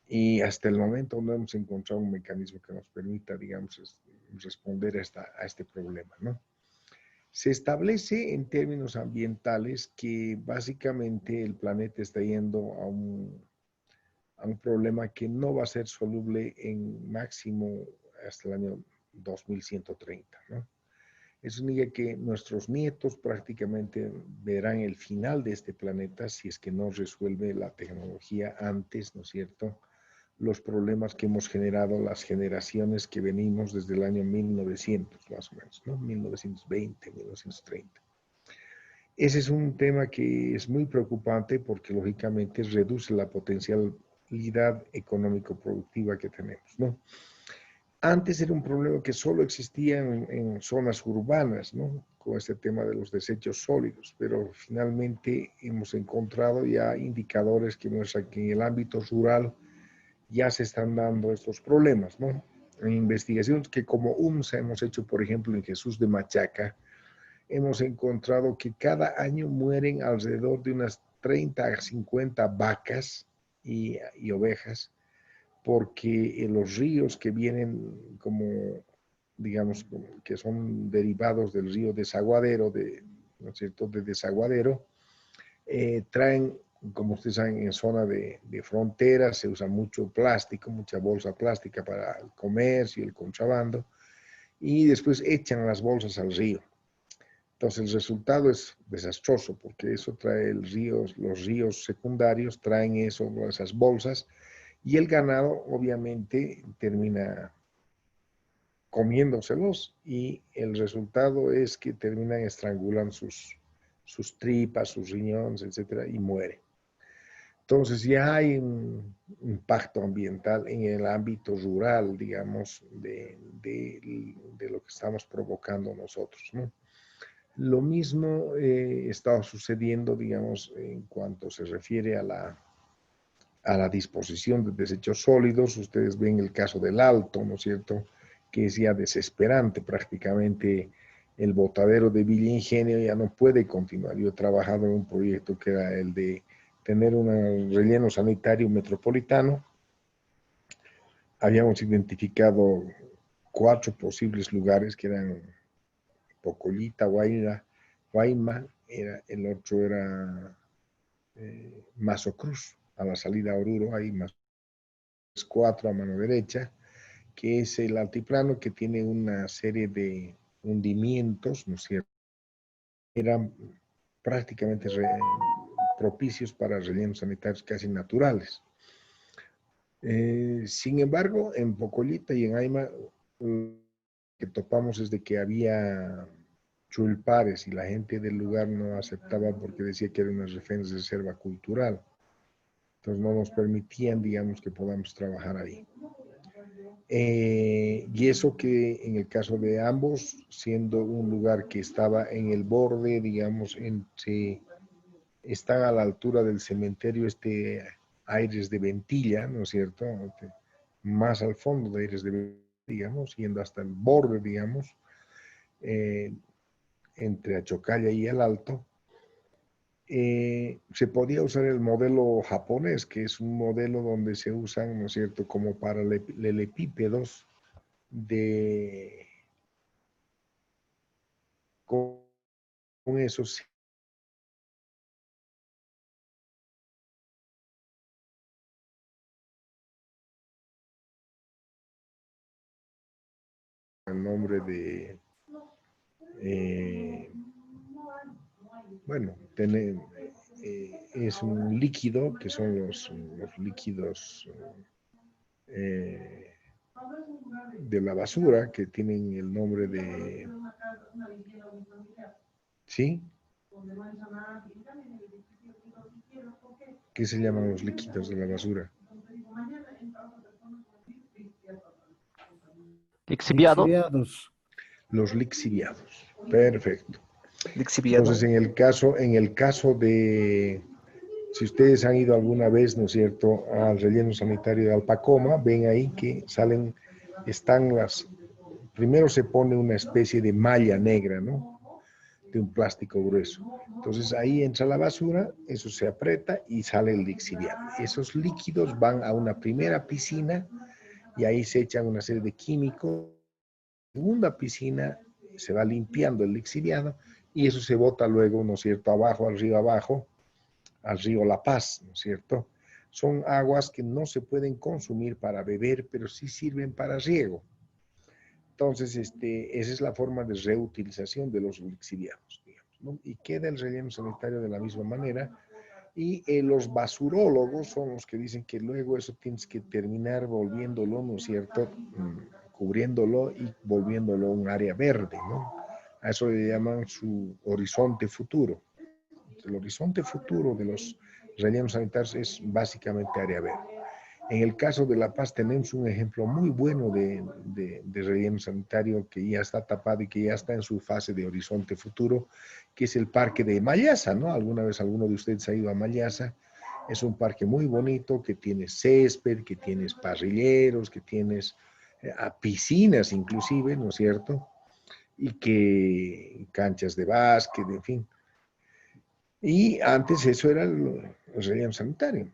A: Y hasta el momento no hemos encontrado un mecanismo que nos permita, digamos, responder a este problema, ¿no? Se establece en términos ambientales que básicamente el planeta está yendo a un problema que no va a ser soluble en máximo hasta el año 2130, ¿no? Eso significa que nuestros nietos prácticamente verán el final de este planeta si es que no resuelve la tecnología antes, ¿no es cierto?, los problemas que hemos generado las generaciones que venimos desde el año 1900, más o menos, ¿no? 1920, 1930. Ese es un tema que es muy preocupante porque lógicamente reduce la potencialidad económico-productiva que tenemos, ¿no? Antes era un problema que solo existía en zonas urbanas, ¿no? Con este tema de los desechos sólidos, pero finalmente hemos encontrado ya indicadores que muestran que en el ámbito rural ya se están dando estos problemas, ¿no? En investigaciones que como UNSA hemos hecho, por ejemplo, en Jesús de Machaca, hemos encontrado que cada año mueren alrededor de unas 30 a 50 vacas y ovejas, porque los ríos que vienen como, digamos, que son derivados del río Desaguadero, ¿no es cierto?, de Desaguadero, traen, como ustedes saben, en zona de frontera se usa mucho plástico, mucha bolsa plástica para el comercio y el contrabando, y después echan las bolsas al río. Entonces el resultado es desastroso porque eso trae los ríos secundarios traen esas bolsas y el ganado obviamente termina comiéndoselos y el resultado es que terminan estrangulando sus tripas, sus riñones, etcétera, y muere. Entonces ya hay un impacto ambiental en el ámbito rural, digamos, de lo que estamos provocando nosotros, ¿no? Lo mismo está sucediendo, digamos, en cuanto se refiere a la disposición de desechos sólidos. Ustedes ven el caso del Alto, ¿no es cierto?, que es ya desesperante prácticamente. El botadero de Villa Ingenio ya no puede continuar. Yo he trabajado en un proyecto que era el de tener un relleno sanitario metropolitano. Habíamos identificado 4 posibles lugares que eran Pocollita, Guayma, el otro era Mazo Cruz, a la salida a Oruro, hay más 4 a mano derecha, que es el altiplano que tiene una serie de hundimientos, ¿no es cierto? Eran prácticamente propicios para rellenos sanitarios casi naturales. Sin embargo, en Pocollita y en Aima, que topamos es de que había chulpares y la gente del lugar no aceptaba porque decía que era una reserva cultural. Entonces no nos permitían, digamos, que podamos trabajar ahí. Y eso que en el caso de ambos, siendo un lugar que estaba en el borde, digamos, están a la altura del cementerio Aires de Ventilla, ¿no es cierto? Más al fondo de Aires de Ventilla, digamos, yendo hasta el borde, digamos, entre Achocalla y el Alto, se podía usar el modelo japonés, que es un modelo donde se usan, ¿no es cierto?, como paralelepípedos con esos el nombre de, bueno, es un líquido, que son los líquidos de la basura, que tienen el nombre de... ¿Sí? ¿Qué se llaman los líquidos de la basura?
C: Exhibiado.
F: Lixiviados.
A: Los lixiviados. Perfecto.
C: Lixiviado.
A: Entonces, en el caso de, si ustedes han ido alguna vez, ¿no es cierto?, al relleno sanitario de Alpacoma, ven ahí que salen, están primero se pone una especie de malla negra, ¿no?, de un plástico grueso. Entonces ahí entra la basura, eso se aprieta y sale el lixiviado. Esos líquidos van a una primera piscina y ahí se echan una serie de químicos. En la segunda piscina se va limpiando el lixiviado y eso se bota luego, ¿no es cierto?, abajo, al río La Paz, ¿no es cierto? Son aguas que no se pueden consumir para beber, pero sí sirven para riego. Entonces, esa es la forma de reutilización de los lixiviados, digamos, ¿no? Y queda el relleno sanitario de la misma manera. Y los basurólogos son los que dicen que luego eso tienes que terminar volviéndolo, ¿no es cierto?, cubriéndolo y volviéndolo un área verde, ¿no? A eso le llaman su horizonte futuro. El horizonte futuro de los rellenos sanitarios es básicamente área verde. En el caso de La Paz tenemos un ejemplo muy bueno de relleno sanitario que ya está tapado y que ya está en su fase de horizonte futuro, que es el parque de Mayasa, ¿no? Alguna vez alguno de ustedes ha ido a Mayasa. Es un parque muy bonito que tiene césped, que tienes parrilleros, que tienes piscinas inclusive, ¿no es cierto? Y que canchas de básquet, en fin. Y antes eso era el relleno sanitario.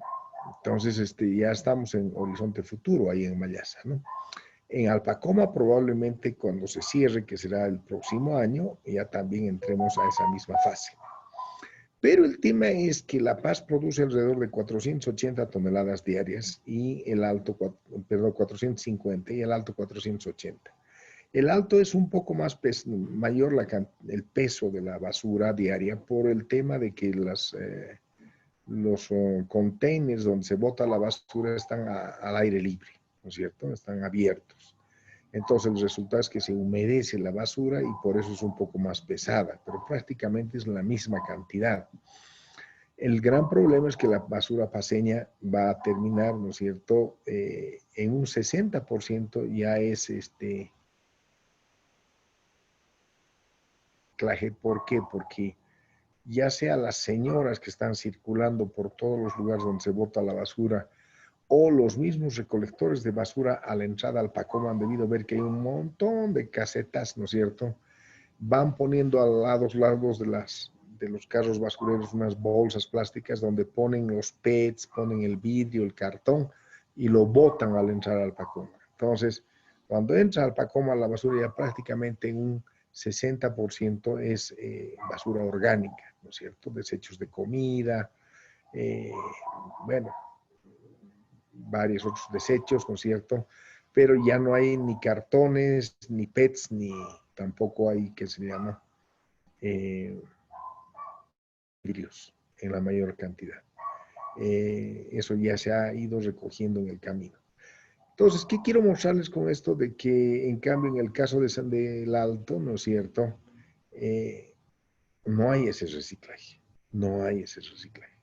A: Entonces, ya estamos en horizonte futuro, ahí en Mayasa, ¿no? En Alpacoma probablemente cuando se cierre, que será el próximo año, ya también entremos a esa misma fase. Pero el tema es que La Paz produce alrededor de 480 toneladas diarias y el Alto, perdón, 450 y el Alto 480. El Alto es un poco más mayor el peso de la basura diaria por el tema de que los containers donde se bota la basura están al aire libre, ¿no es cierto? Están abiertos. Entonces el resultado es que se humedece la basura y por eso es un poco más pesada, pero prácticamente es la misma cantidad. El gran problema es que la basura paceña va a terminar, ¿no es cierto?, en un 60% ya es reciclaje. ¿Por qué? Porque ya sea las señoras que están circulando por todos los lugares donde se bota la basura o los mismos recolectores de basura a la entrada al Pacoma han debido ver que hay un montón de casetas, ¿no es cierto? Van poniendo a los lados de los carros basureros unas bolsas plásticas donde ponen los PETs, ponen el vidrio, el cartón y lo botan al entrar al Pacoma. Entonces, cuando entra al Pacoma la basura ya prácticamente en un 60% es basura orgánica, ¿no es cierto? Desechos de comida, bueno, varios otros desechos, ¿no es cierto? Pero ya no hay ni cartones, ni PETs, ni tampoco hay, ¿qué se llama? Vidrios en la mayor cantidad. Eso ya se ha ido recogiendo en el camino. Entonces, ¿qué quiero mostrarles con esto? De que, en cambio, en el caso del Alto, ¿no es cierto?, no hay ese reciclaje. No hay ese reciclaje.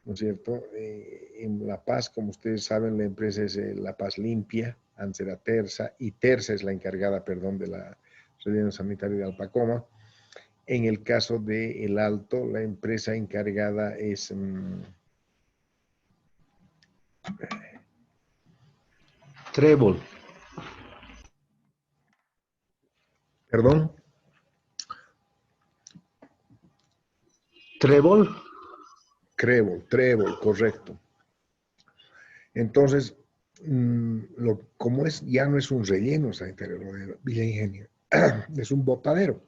A: ¿No es cierto? En La Paz, como ustedes saben, la empresa es La Paz Limpia, antes era Tersa, y Tersa es la encargada, perdón, de la relleno sanitario de Alpacoma. En el caso de El Alto, la empresa encargada es...
B: Trébol.
A: ¿Perdón?
B: Trébol.
A: Trébol, correcto. Entonces, como ya no es un relleno sanitario lo de Villa Ingenio, es un botadero.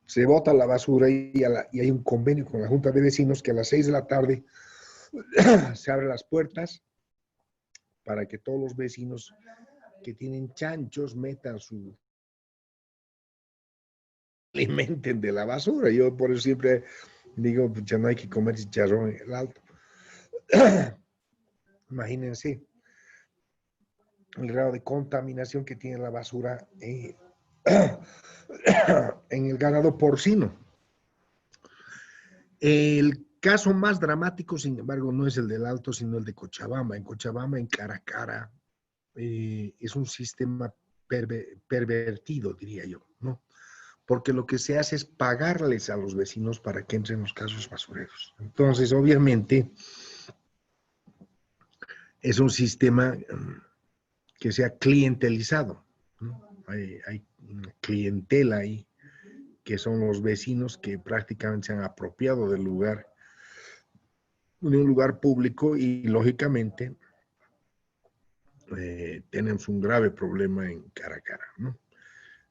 A: Se bota la basura y hay un convenio con la Junta de Vecinos que a las 6 de la tarde se abren las puertas para que todos los vecinos que tienen chanchos metan su... alimenten de la basura. Yo por eso siempre digo, ya no hay que comer chicharrón en el Alto. Imagínense. el grado de contaminación que tiene la basura en el ganado porcino. El caso más dramático, sin embargo, no es el del Alto, sino el de Cochabamba. En Cochabamba, en Caracara, es un sistema pervertido, diría yo, ¿no? Porque lo que se hace es pagarles a los vecinos para que entren los casos basureros. Entonces, obviamente, es un sistema que se ha clientelizado, ¿no? Hay una clientela ahí, que son los vecinos que prácticamente se han apropiado del lugar, de un lugar público y, lógicamente, tenemos un grave problema en Caracara, ¿no?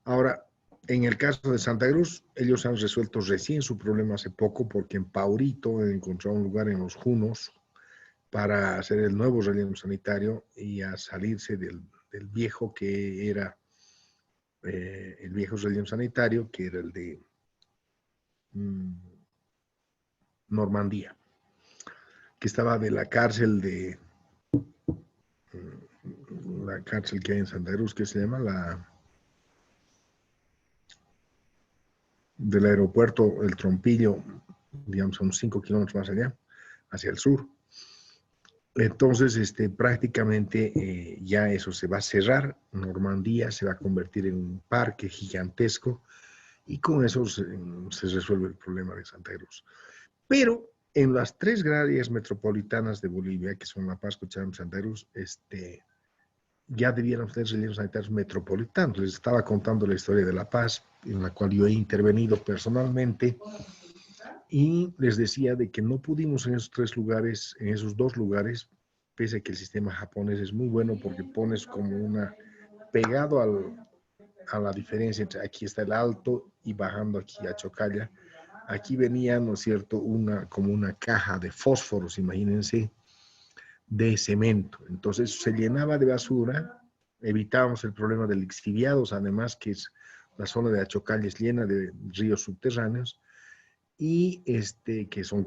A: Ahora, en el caso de Santa Cruz, ellos han resuelto recién su problema hace poco porque en Paurito encontraron un lugar en los Junos para hacer el nuevo relleno sanitario y a salirse del viejo que era el viejo relleno sanitario, que era el de Normandía, que estaba de la cárcel la cárcel que hay en Santa Cruz, que se llama del aeropuerto El Trompillo, digamos, unos 5 kilómetros más allá, hacia el sur. Entonces, prácticamente ya eso se va a cerrar. Normandía se va a convertir en un parque gigantesco y con eso se resuelve el problema de Santa Cruz. Pero en las 3 áreas metropolitanas de Bolivia, que son La Paz, Cochabamba y Santa Cruz, ya debieron ser rellenos sanitarios metropolitanos. Les estaba contando la historia de La Paz, en la cual yo he intervenido personalmente, y les decía de que no pudimos en esos 3 lugares, en esos 2 lugares, pese a que el sistema japonés es muy bueno porque pones como pegado a la diferencia entre aquí está el Alto y bajando aquí a Chocalla, aquí venía, ¿no es cierto?, como una caja de fósforos, imagínense, de cemento. Entonces se llenaba de basura, evitábamos el problema de lixiviados, además que es la zona de Achocalla es llena de ríos subterráneos y que son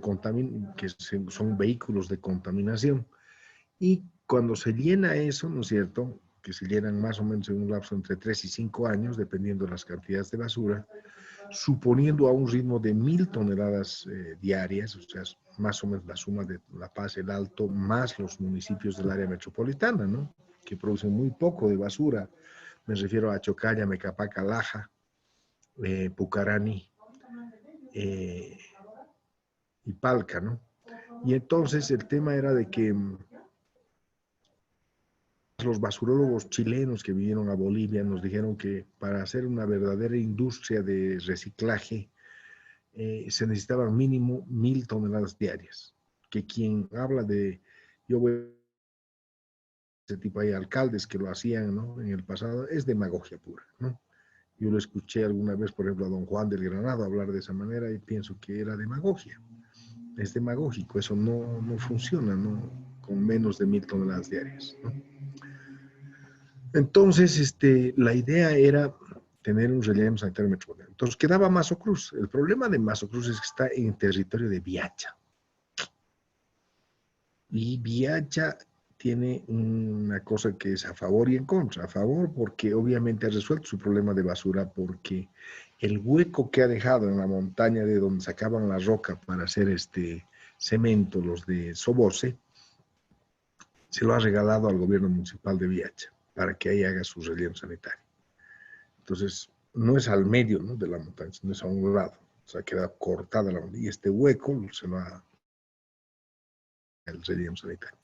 A: vehículos de contaminación. Y cuando se llena eso, ¿no es cierto?, que se llenan más o menos en un lapso entre 3 y 5 años, dependiendo de las cantidades de basura, suponiendo a un ritmo de 1.000 toneladas diarias, o sea, más o menos la suma de La Paz, el Alto, más los municipios del área metropolitana, ¿no?, que producen muy poco de basura. Me refiero a Chocalla, Mecapaca, Laja, Pucarani y Palca, ¿no? Y entonces el tema era de que los basurólogos chilenos que vinieron a Bolivia nos dijeron que para hacer una verdadera industria de reciclaje se necesitaban mínimo 1.000 toneladas diarias. Que quien habla de, yo voy ese tipo, hay alcaldes que lo hacían, ¿no?, en el pasado, es demagogia pura, ¿no? Yo lo escuché alguna vez, por ejemplo, a don Juan del Granado hablar de esa manera y pienso que era demagogia. Es demagógico, eso no funciona, ¿no?, con menos de 1.000 toneladas diarias, ¿no? Entonces, la idea era tener un relleno sanitario metropolitano. Entonces quedaba Mazo Cruz. El problema de Mazo Cruz es que está en territorio de Viacha. Y Viacha tiene una cosa que es a favor y en contra. A favor porque obviamente ha resuelto su problema de basura porque el hueco que ha dejado en la montaña de donde sacaban la roca para hacer cemento, los de Soboce, se lo ha regalado al gobierno municipal de Viacha para que ahí haga su relleno sanitario. Entonces, no es al medio, ¿no?, de la montaña, sino es a un lado. O sea, queda cortada la montaña. Y este hueco se lo ha el relleno sanitario.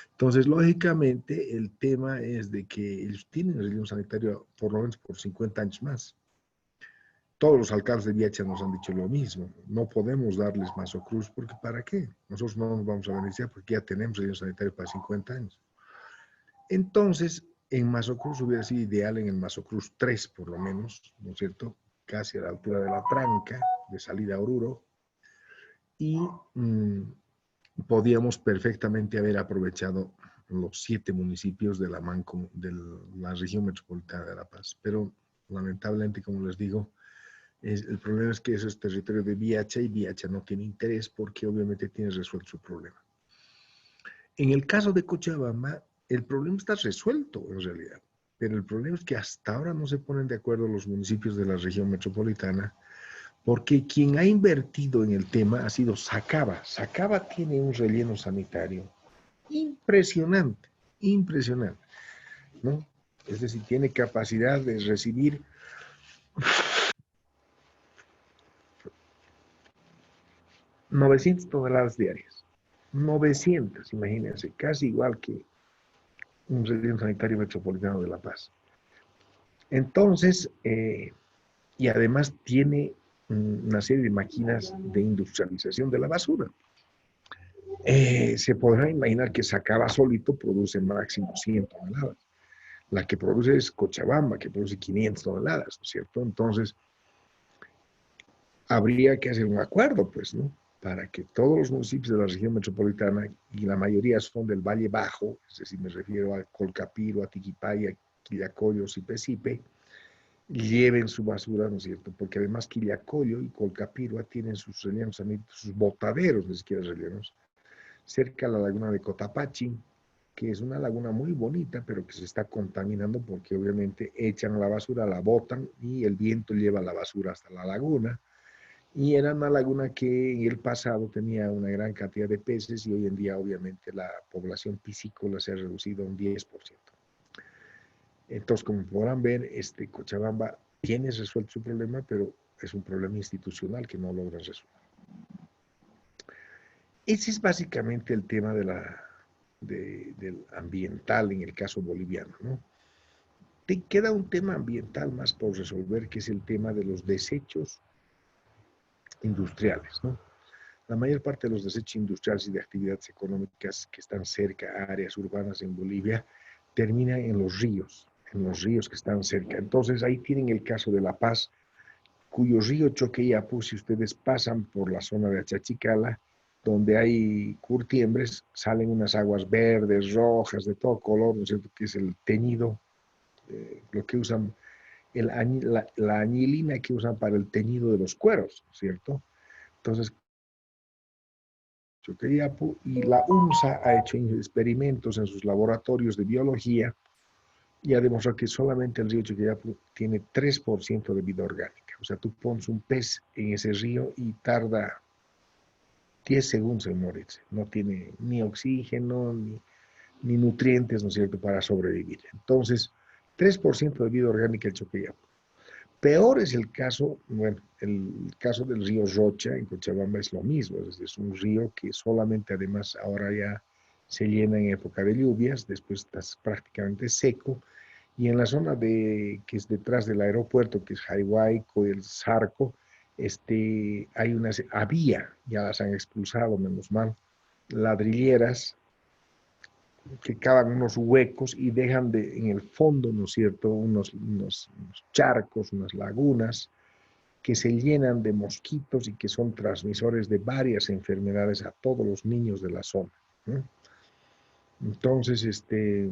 A: Entonces, lógicamente, el tema es de que ellos tienen el relleno sanitario por lo menos por 50 años más. Todos los alcaldes de Viacha nos han dicho lo mismo. No podemos darles Mazo Cruz porque ¿para qué? Nosotros no nos vamos a beneficiar porque ya tenemos relleno sanitario para 50 años. Entonces, en Mazo Cruz hubiera sido ideal en el Mazo Cruz 3, por lo menos, ¿no es cierto?, casi a la altura de la tranca, de salida a Oruro, y podíamos perfectamente haber aprovechado los 7 municipios de la región metropolitana de La Paz. Pero, lamentablemente, como les digo, el problema es que eso es territorio de Viacha y Viacha no tiene interés porque obviamente tiene resuelto su problema. En el caso de Cochabamba, el problema está resuelto en realidad, pero el problema es que hasta ahora no se ponen de acuerdo los municipios de la región metropolitana, porque quien ha invertido en el tema ha sido Sacaba. Sacaba tiene un relleno sanitario impresionante, impresionante, ¿no? Es decir, tiene capacidad de recibir 900 toneladas diarias. 900, imagínense, casi igual que un relleno sanitario metropolitano de La Paz. Entonces, y además tiene una serie de máquinas de industrialización de la basura. Se podrá imaginar que Sacaba solito produce máximo 100 toneladas. La que produce es Cochabamba, que produce 500 toneladas, ¿no es cierto? Entonces, habría que hacer un acuerdo, pues, ¿no? Para que todos los municipios de la región metropolitana, y la mayoría son del Valle Bajo, es decir, me refiero a Colcapiro, a Tiquipaya, Quillacollo, Sipe, lleven su basura, ¿no es cierto? Porque además Quillacollo y Colcapiro tienen sus rellenos, sus botaderos, ni siquiera rellenos, cerca de la laguna de Cotapachi, que es una laguna muy bonita, pero que se está contaminando porque obviamente echan la basura, la botan y el viento lleva la basura hasta la laguna. Y era una laguna que en el pasado tenía una gran cantidad de peces y hoy en día obviamente la población piscícola se ha reducido a un 10%. Entonces, como podrán ver, Cochabamba tiene resuelto su problema, pero es un problema institucional que no logra resolver. Ese es básicamente el tema del ambiental en el caso boliviano, ¿no? Te queda un tema ambiental más por resolver, que es el tema de los desechos industriales, ¿no? La mayor parte de los desechos industriales y de actividades económicas que están cerca a áreas urbanas en Bolivia terminan en los ríos que están cerca. Entonces ahí tienen el caso de La Paz, cuyo río Choqueyapu, si ustedes pasan por la zona de Achachicala, donde hay curtiembres, salen unas aguas verdes, rojas, de todo color, ¿no es cierto?, que es el teñido, lo que usan, la añilina que usan para el teñido de los cueros, ¿no es cierto? Entonces, Choqueyapu y la UNSA ha hecho experimentos en sus laboratorios de biología y ha demostrado que solamente el río Choqueyapu tiene 3% de vida orgánica. O sea, tú pones un pez en ese río y tarda 10 segundos en morirse. No tiene ni oxígeno, ni nutrientes, ¿no es cierto?, para sobrevivir. Entonces, 3% de vida orgánica en Choqueyapu. Peor es el caso, bueno, el caso del río Rocha en Cochabamba es lo mismo, es un río que solamente además ahora ya se llena en época de lluvias, después está prácticamente seco, y en la zona que es detrás del aeropuerto, que es Jaihuayco y el Zarco, había, ya las han expulsado, menos mal, ladrilleras que cavan unos huecos y dejan en el fondo, ¿no es cierto?, unos charcos, unas lagunas que se llenan de mosquitos y que son transmisores de varias enfermedades a todos los niños de la zona, ¿no? Entonces, de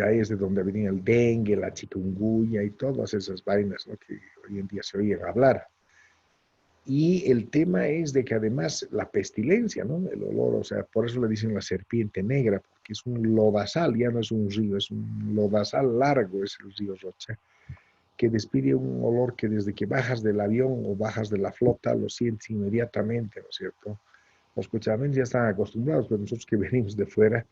A: ahí es de donde venía el dengue, la chikungunya y todas esas vainas, ¿no?, que hoy en día se oyen hablar. Y el tema es de que además la pestilencia, ¿no?, el olor, o sea, por eso le dicen la serpiente negra, porque es un lodazal, ya no es un río, es un lodazal largo, es el río Rocha, que despide un olor que desde que bajas del avión o bajas de la flota lo sientes inmediatamente, ¿no es cierto? Los cochabamenses ya están acostumbrados, pero nosotros que venimos de fuera,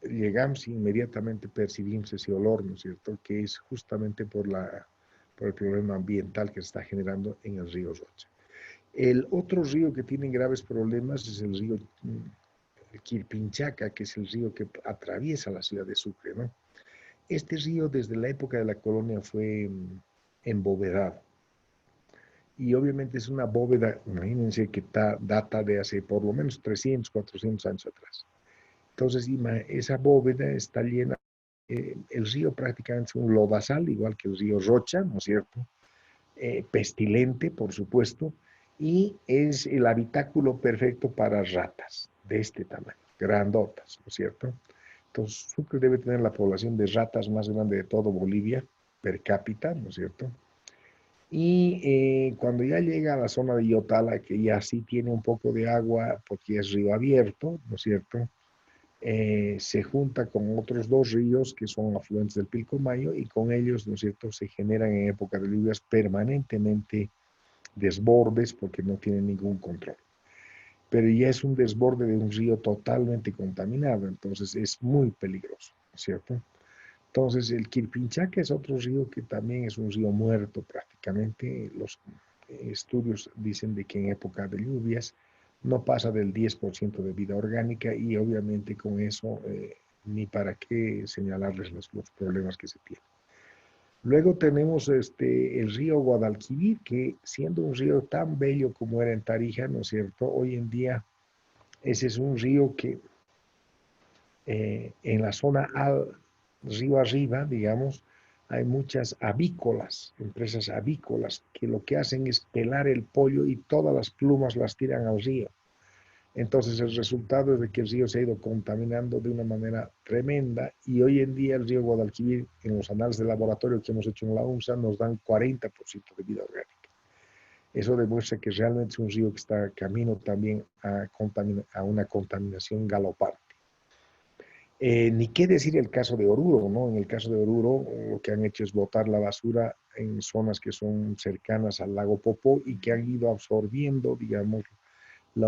A: llegamos e inmediatamente percibimos ese olor, ¿no es cierto?, que es justamente por el problema ambiental que se está generando en el río Rocha. El otro río que tiene graves problemas es el río Quirpinchaca, que es el río que atraviesa la ciudad de Sucre, ¿no? Este río desde la época de la colonia fue embovedado. Y obviamente es una bóveda, imagínense que data de hace por lo menos 300, 400 años atrás. Entonces, esa bóveda está llena, el río prácticamente es un lodazal, igual que el río Rocha, ¿no es cierto?, pestilente, por supuesto, y es el habitáculo perfecto para ratas de este tamaño, grandotas, ¿no es cierto? Entonces, Sucre debe tener la población de ratas más grande de todo Bolivia, per cápita, ¿no es cierto? Y cuando ya llega a la zona de Yotala, que ya sí tiene un poco de agua, porque es río abierto, ¿no es cierto?, se junta con otros dos ríos que son afluentes del Pilcomayo y con ellos, ¿no es cierto?, se generan en época de lluvias permanentemente desbordes porque no tienen ningún control. Pero ya es un desborde de un río totalmente contaminado, entonces es muy peligroso, ¿cierto? Entonces el Quirpinchaca es otro río que también es un río muerto prácticamente. Los estudios dicen de que en época de lluvias no pasa del 10% de vida orgánica y obviamente con eso ni para qué señalarles los problemas que se tienen. Luego tenemos el río Guadalquivir, que siendo un río tan bello como era en Tarija, ¿no es cierto? Hoy en día ese es un río que en la zona río arriba, digamos, hay muchas avícolas, empresas avícolas, que lo que hacen es pelar el pollo y todas las plumas las tiran al río. Entonces el resultado es de que el río se ha ido contaminando de una manera tremenda y hoy en día el río Guadalquivir, en los análisis de laboratorio que hemos hecho en la UNSA, nos dan 40% de vida orgánica. Eso demuestra que realmente es un río que está camino también a una contaminación galopante. Ni qué decir el caso de Oruro, ¿no? En el caso de Oruro, lo que han hecho es botar la basura en zonas que son cercanas al lago Popó y que han ido absorbiendo, digamos, la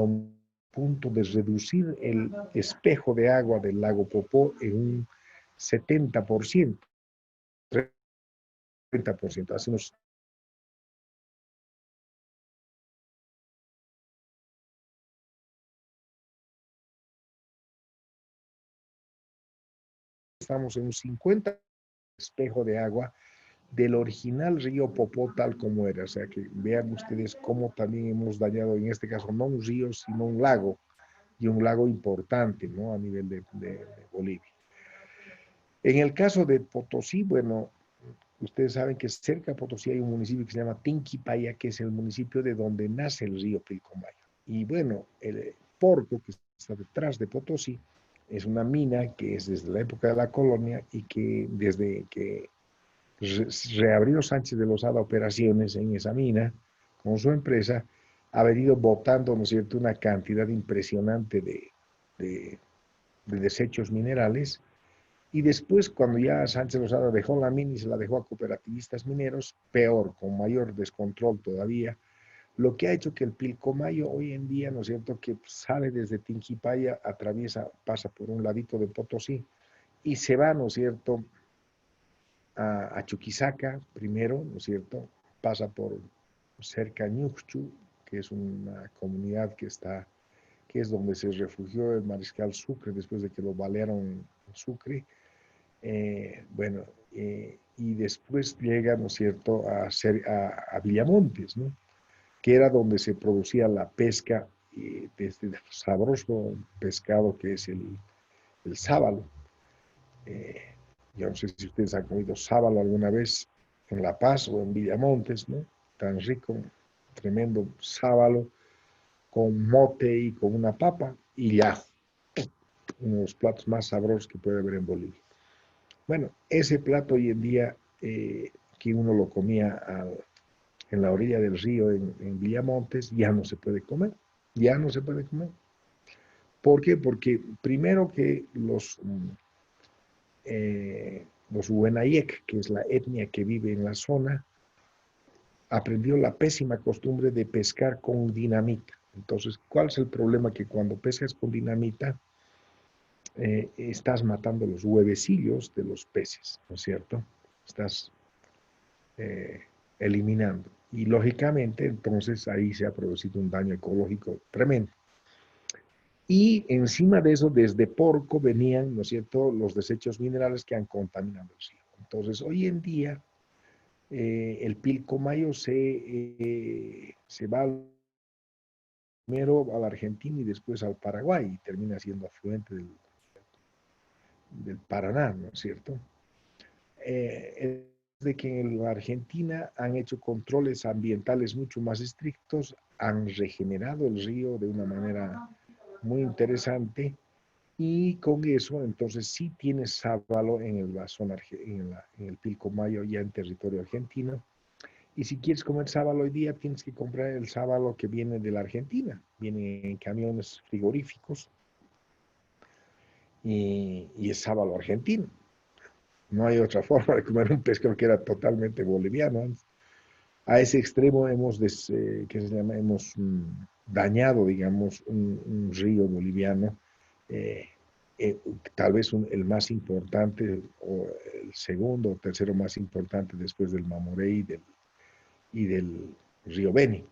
A: punto de reducir el espejo de agua del lago Popó en un 70%, 30%. Hace unos estamos en un 50% espejo de agua del original río Popó tal como era. O sea que vean ustedes cómo también hemos dañado, en este caso, no un río, sino un lago, y un lago importante, ¿no? A nivel de Bolivia. En el caso de Potosí, bueno, ustedes saben que cerca de Potosí hay un municipio que se llama Tinquipaya, que es el municipio de donde nace el río Pilcomayo. Y bueno, el Porco, que está detrás de Potosí, es una mina que es desde la época de la colonia y que desde que reabrió Sánchez de Lozada operaciones en esa mina con su empresa, ha venido botando, ¿no es cierto?, una cantidad impresionante de desechos minerales. Y después, cuando ya Sánchez Lozada dejó la mina y se la dejó a cooperativistas mineros, peor, con mayor descontrol todavía, lo que ha hecho que el Pilcomayo hoy en día, ¿no es cierto?, que sale desde Tinquipaya, atraviesa, pasa por un ladito de Potosí y se va, ¿no es cierto?, a Chuquisaca primero, ¿no es cierto?, pasa por cerca de Ñuxchu, que es una comunidad que es donde se refugió el mariscal Sucre después de que lo balearon en Sucre. Bueno, y después llega, ¿no es cierto?, a Villamontes, ¿no?, que era donde se producía la pesca de este sabroso pescado que es el sábalo. Yo no sé si ustedes han comido sábalo alguna vez en La Paz o en Villamontes, ¿no? Tan rico, tremendo sábalo con mote y con una papa y ya, uno de los platos más sabrosos que puede haber en Bolivia. Bueno, ese plato hoy en día que uno lo comía en la orilla del río en Villamontes, ya no se puede comer, ya no se puede comer. ¿Por qué? Porque primero que los Huenayek, que es la etnia que vive en la zona, aprendió la pésima costumbre de pescar con dinamita. Entonces, ¿cuál es el problema? Que cuando pescas con dinamita, estás matando los huevecillos de los peces, ¿no es cierto? Estás eh, eliminando. Y lógicamente, entonces ahí se ha producido un daño ecológico tremendo. Y encima de eso, desde Porco venían, ¿no es cierto?, los desechos minerales que han contaminado el río. Entonces, hoy en día, el Pilcomayo se va primero a la Argentina y después al Paraguay y termina siendo afluente del Paraná, ¿no es cierto? De que en la Argentina han hecho controles ambientales mucho más estrictos, han regenerado el río de una manera muy interesante y con eso entonces sí tienes sábalo en la zona, en el Pilcomayo ya en territorio argentino. Y si quieres comer sábalo hoy día, tienes que comprar el sábalo que viene de la Argentina. Viene en camiones frigoríficos y es sábalo argentino. No hay otra forma de comer un pescado que era totalmente boliviano antes. A ese extremo ¿qué se llama? Hemos dañado, digamos, un río boliviano, eh, tal vez el más importante, o el segundo o tercero más importante después del Mamoré y del río Beni.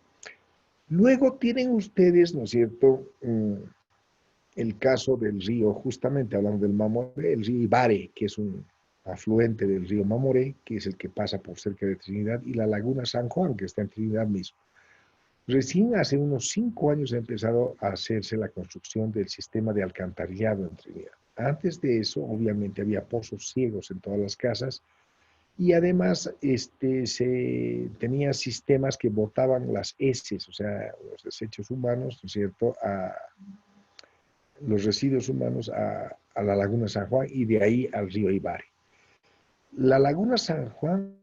A: Luego tienen ustedes, ¿no es cierto?, el caso del río, justamente hablando del Mamoré, el río Ibaré, que es un afluente del río Mamoré, que es el que pasa por cerca de Trinidad, y la laguna San Juan, que está en Trinidad mismo. Recién hace unos 5 años ha empezado a hacerse la construcción del sistema de alcantarillado en Trinidad. Antes de eso, obviamente, había pozos ciegos en todas las casas y además se tenía sistemas que botaban las heces, o sea, los desechos humanos, ¿no es cierto?, los residuos humanos a la laguna San Juan y de ahí al río Ibaré. La laguna San Juan,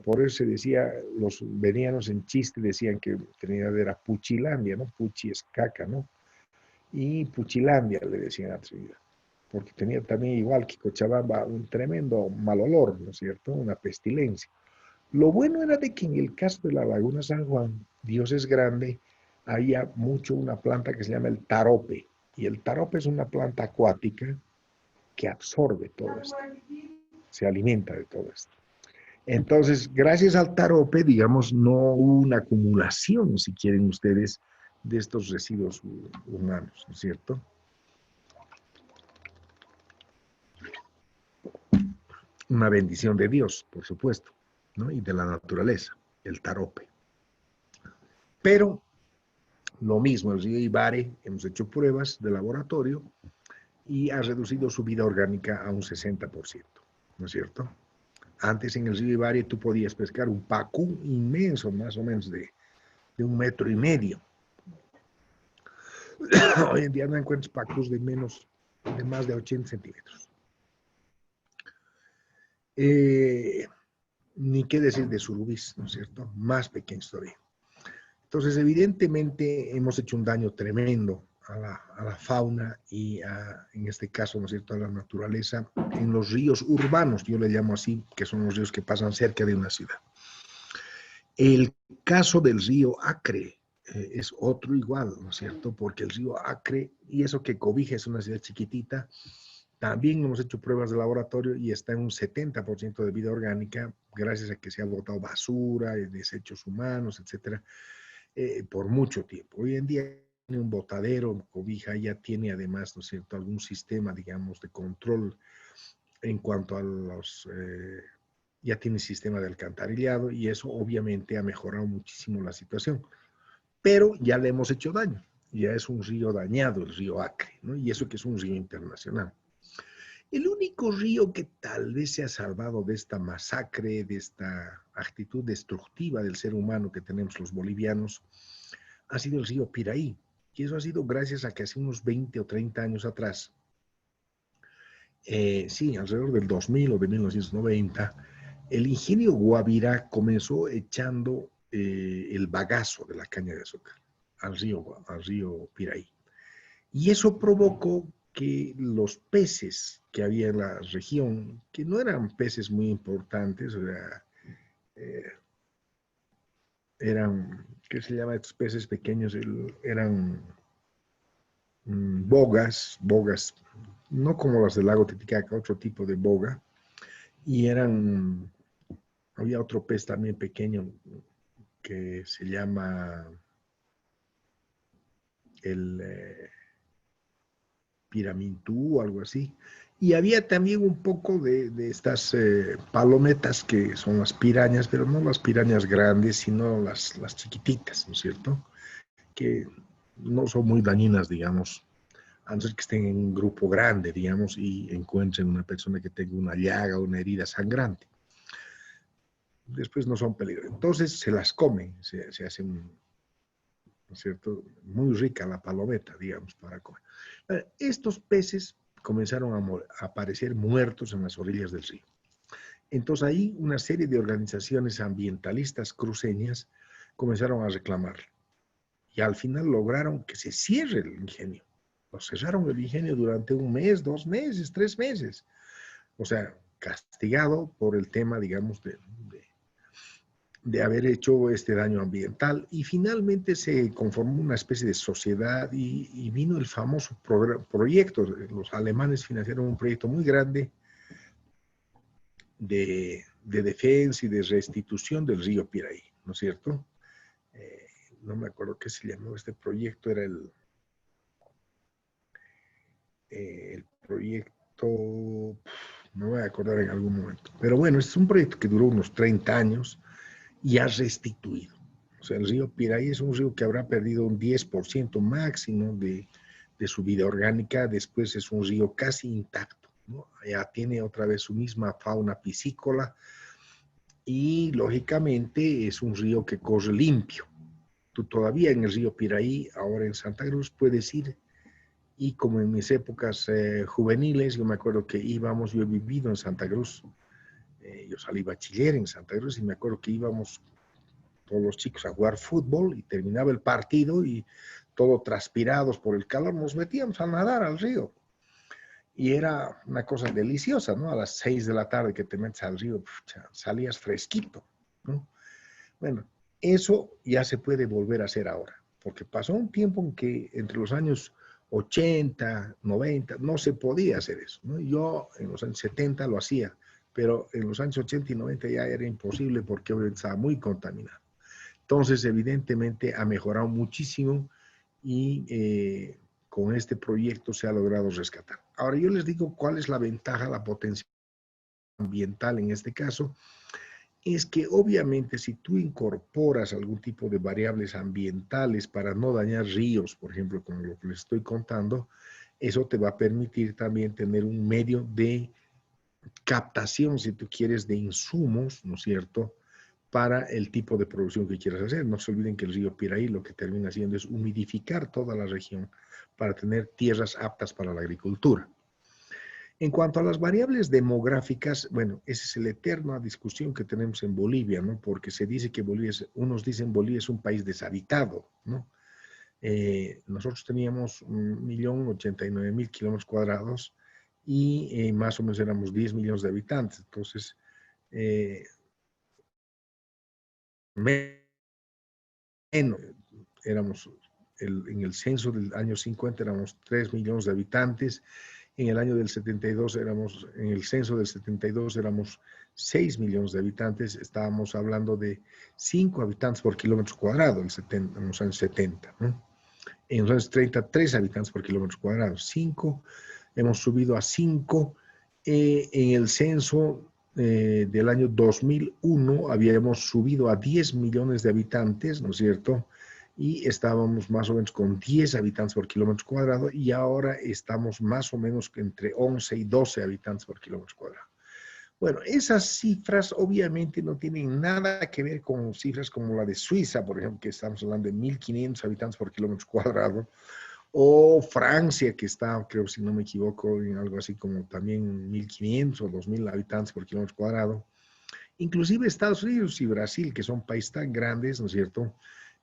A: por eso se decía, los venianos en chiste decían que Trinidad era Puchilandia, ¿no? Puchi es caca, ¿no? Y Puchilandia le decían a Trinidad, porque tenía también, igual que Cochabamba, un tremendo mal olor, ¿no es cierto? Una pestilencia. Lo bueno era de que en el caso de la laguna San Juan, Dios es grande, había mucho una planta que se llama el tarope, y el tarope es una planta acuática que absorbe todo esto, se alimenta de todo esto. Entonces, gracias al tarope, digamos, no hubo una acumulación, si quieren ustedes, de estos residuos humanos, ¿no es cierto? Una bendición de Dios, por supuesto, ¿no? Y de la naturaleza, el tarope. Pero lo mismo, el río Ibaré, hemos hecho pruebas de laboratorio y ha reducido su vida orgánica a un 60%, ¿no es cierto? Antes en el río Ibaré tú podías pescar un pacú inmenso, más o menos de 1,5 metros. Hoy en día no encuentras pacús de más de 80 centímetros. Ni qué decir de surubís, ¿no es cierto? Más pequeños todavía. Entonces, evidentemente, hemos hecho un daño tremendo a la fauna y en este caso, ¿no es cierto?, a la naturaleza en los ríos urbanos, yo le llamo así, que son los ríos que pasan cerca de una ciudad. El caso del río Acre es otro igual, ¿no es cierto?, porque el río Acre, y eso que Cobija es una ciudad chiquitita, también hemos hecho pruebas de laboratorio y está en un 70% de vida orgánica, gracias a que se ha botado basura, desechos humanos, etcétera, por mucho tiempo. Hoy en día tiene un botadero, Cobija ya tiene además, ¿no es cierto?, algún sistema, digamos, de control en cuanto a ya tiene sistema de alcantarillado y eso obviamente ha mejorado muchísimo la situación. Pero ya le hemos hecho daño, ya es un río dañado, el río Acre, ¿no? Y eso que es un río internacional. El único río que tal vez se ha salvado de esta masacre, de esta actitud destructiva del ser humano que tenemos los bolivianos, ha sido el río Piraí. Y eso ha sido gracias a que hace unos 20 o 30 años atrás, sí, alrededor del 2000 o de 1990, el ingenio Guavirá comenzó echando el bagazo de la caña de azúcar al río Piraí. Y eso provocó que los peces que había en la región, que no eran peces muy importantes, o sea, eran, ¿qué se llama estos peces pequeños? Eran bogas, no como las del lago Titicaca, otro tipo de boga, y había otro pez también pequeño que se llama el piramintú o algo así. Y había también un poco de estas palometas que son las pirañas, pero no las pirañas grandes, sino las chiquititas, ¿no es cierto? Que no son muy dañinas, digamos, a no ser que estén en un grupo grande, digamos, y encuentren una persona que tenga una llaga o una herida sangrante. Después no son peligrosas. Entonces se las comen, se hace ¿no es cierto? Muy rica la palometa, digamos, para comer. Estos peces comenzaron a aparecer muertos en las orillas del río. Entonces ahí una serie de organizaciones ambientalistas cruceñas comenzaron a reclamar. Y al final lograron que se cierre el ingenio. Nos cerraron el ingenio durante un mes, 2 meses, 3 meses. O sea, castigado por el tema, digamos, de haber hecho este daño ambiental. Y finalmente se conformó una especie de sociedad y vino el famoso proyecto. Los alemanes financiaron un proyecto muy grande de defensa y de restitución del río Piraí, ¿no es cierto? No me acuerdo qué se llamó este proyecto, era el proyecto, me voy a acordar en algún momento. Pero bueno, es un proyecto que duró unos 30 años y ha restituido. O sea, el río Piraí es un río que habrá perdido un 10% máximo de su vida orgánica, después es un río casi intacto, ¿no? Ya tiene otra vez su misma fauna piscícola y lógicamente es un río que corre limpio. Tú todavía en el río Piraí, ahora en Santa Cruz, puedes ir y como en mis épocas juveniles, yo me acuerdo que íbamos, yo he vivido en Santa Cruz, yo salí bachiller en Santa Cruz y me acuerdo que íbamos todos los chicos a jugar fútbol y terminaba el partido y todos transpirados por el calor nos metíamos a nadar al río. Y era una cosa deliciosa, ¿no? A las 6 de la tarde que te metes al río, pucha, salías fresquito, ¿no? Bueno, eso ya se puede volver a hacer ahora, porque pasó un tiempo en que entre los años 80, 90, no se podía hacer eso, ¿no? Yo en los años 70 lo hacía, pero en los años 80 y 90 ya era imposible porque estaba muy contaminado. Entonces, evidentemente, ha mejorado muchísimo y con este proyecto se ha logrado rescatar. Ahora, yo les digo cuál es la ventaja, la potencia ambiental en este caso, es que obviamente si tú incorporas algún tipo de variables ambientales para no dañar ríos, por ejemplo, como lo que les estoy contando, eso te va a permitir también tener un medio de captación, si tú quieres, de insumos, ¿no es cierto?, para el tipo de producción que quieras hacer. No se olviden que el río Piraí lo que termina haciendo es humidificar toda la región para tener tierras aptas para la agricultura. En cuanto a las variables demográficas, bueno, esa es la eterna discusión que tenemos en Bolivia, ¿no? Porque se dice que Bolivia unos dicen Bolivia es un país deshabitado, ¿no? Nosotros teníamos 1.089.000 kilómetros cuadrados y más o menos éramos 10 millones de habitantes. Entonces, menos, éramos, en el censo del año 50 éramos 3 millones de habitantes, en el año del 72 éramos, en el censo del 72 éramos 6 millones de habitantes, estábamos hablando de 5 habitantes por kilómetro cuadrado en los años 70, ¿no? En los años 30, 3 habitantes por kilómetro cuadrado, 5, hemos subido a 5, en el censo del año 2001 habíamos subido a 10 millones de habitantes, ¿no es cierto?, y estábamos más o menos con 10 habitantes por kilómetro cuadrado y ahora estamos más o menos entre 11 y 12 habitantes por kilómetro cuadrado. Bueno, esas cifras obviamente no tienen nada que ver con cifras como la de Suiza, por ejemplo, que estamos hablando de 1.500 habitantes por kilómetro cuadrado, o Francia, que está, creo, si no me equivoco, en algo así como también 1.500 o 2.000 habitantes por kilómetro cuadrado. Inclusive Estados Unidos y Brasil, que son países tan grandes, ¿no es cierto?,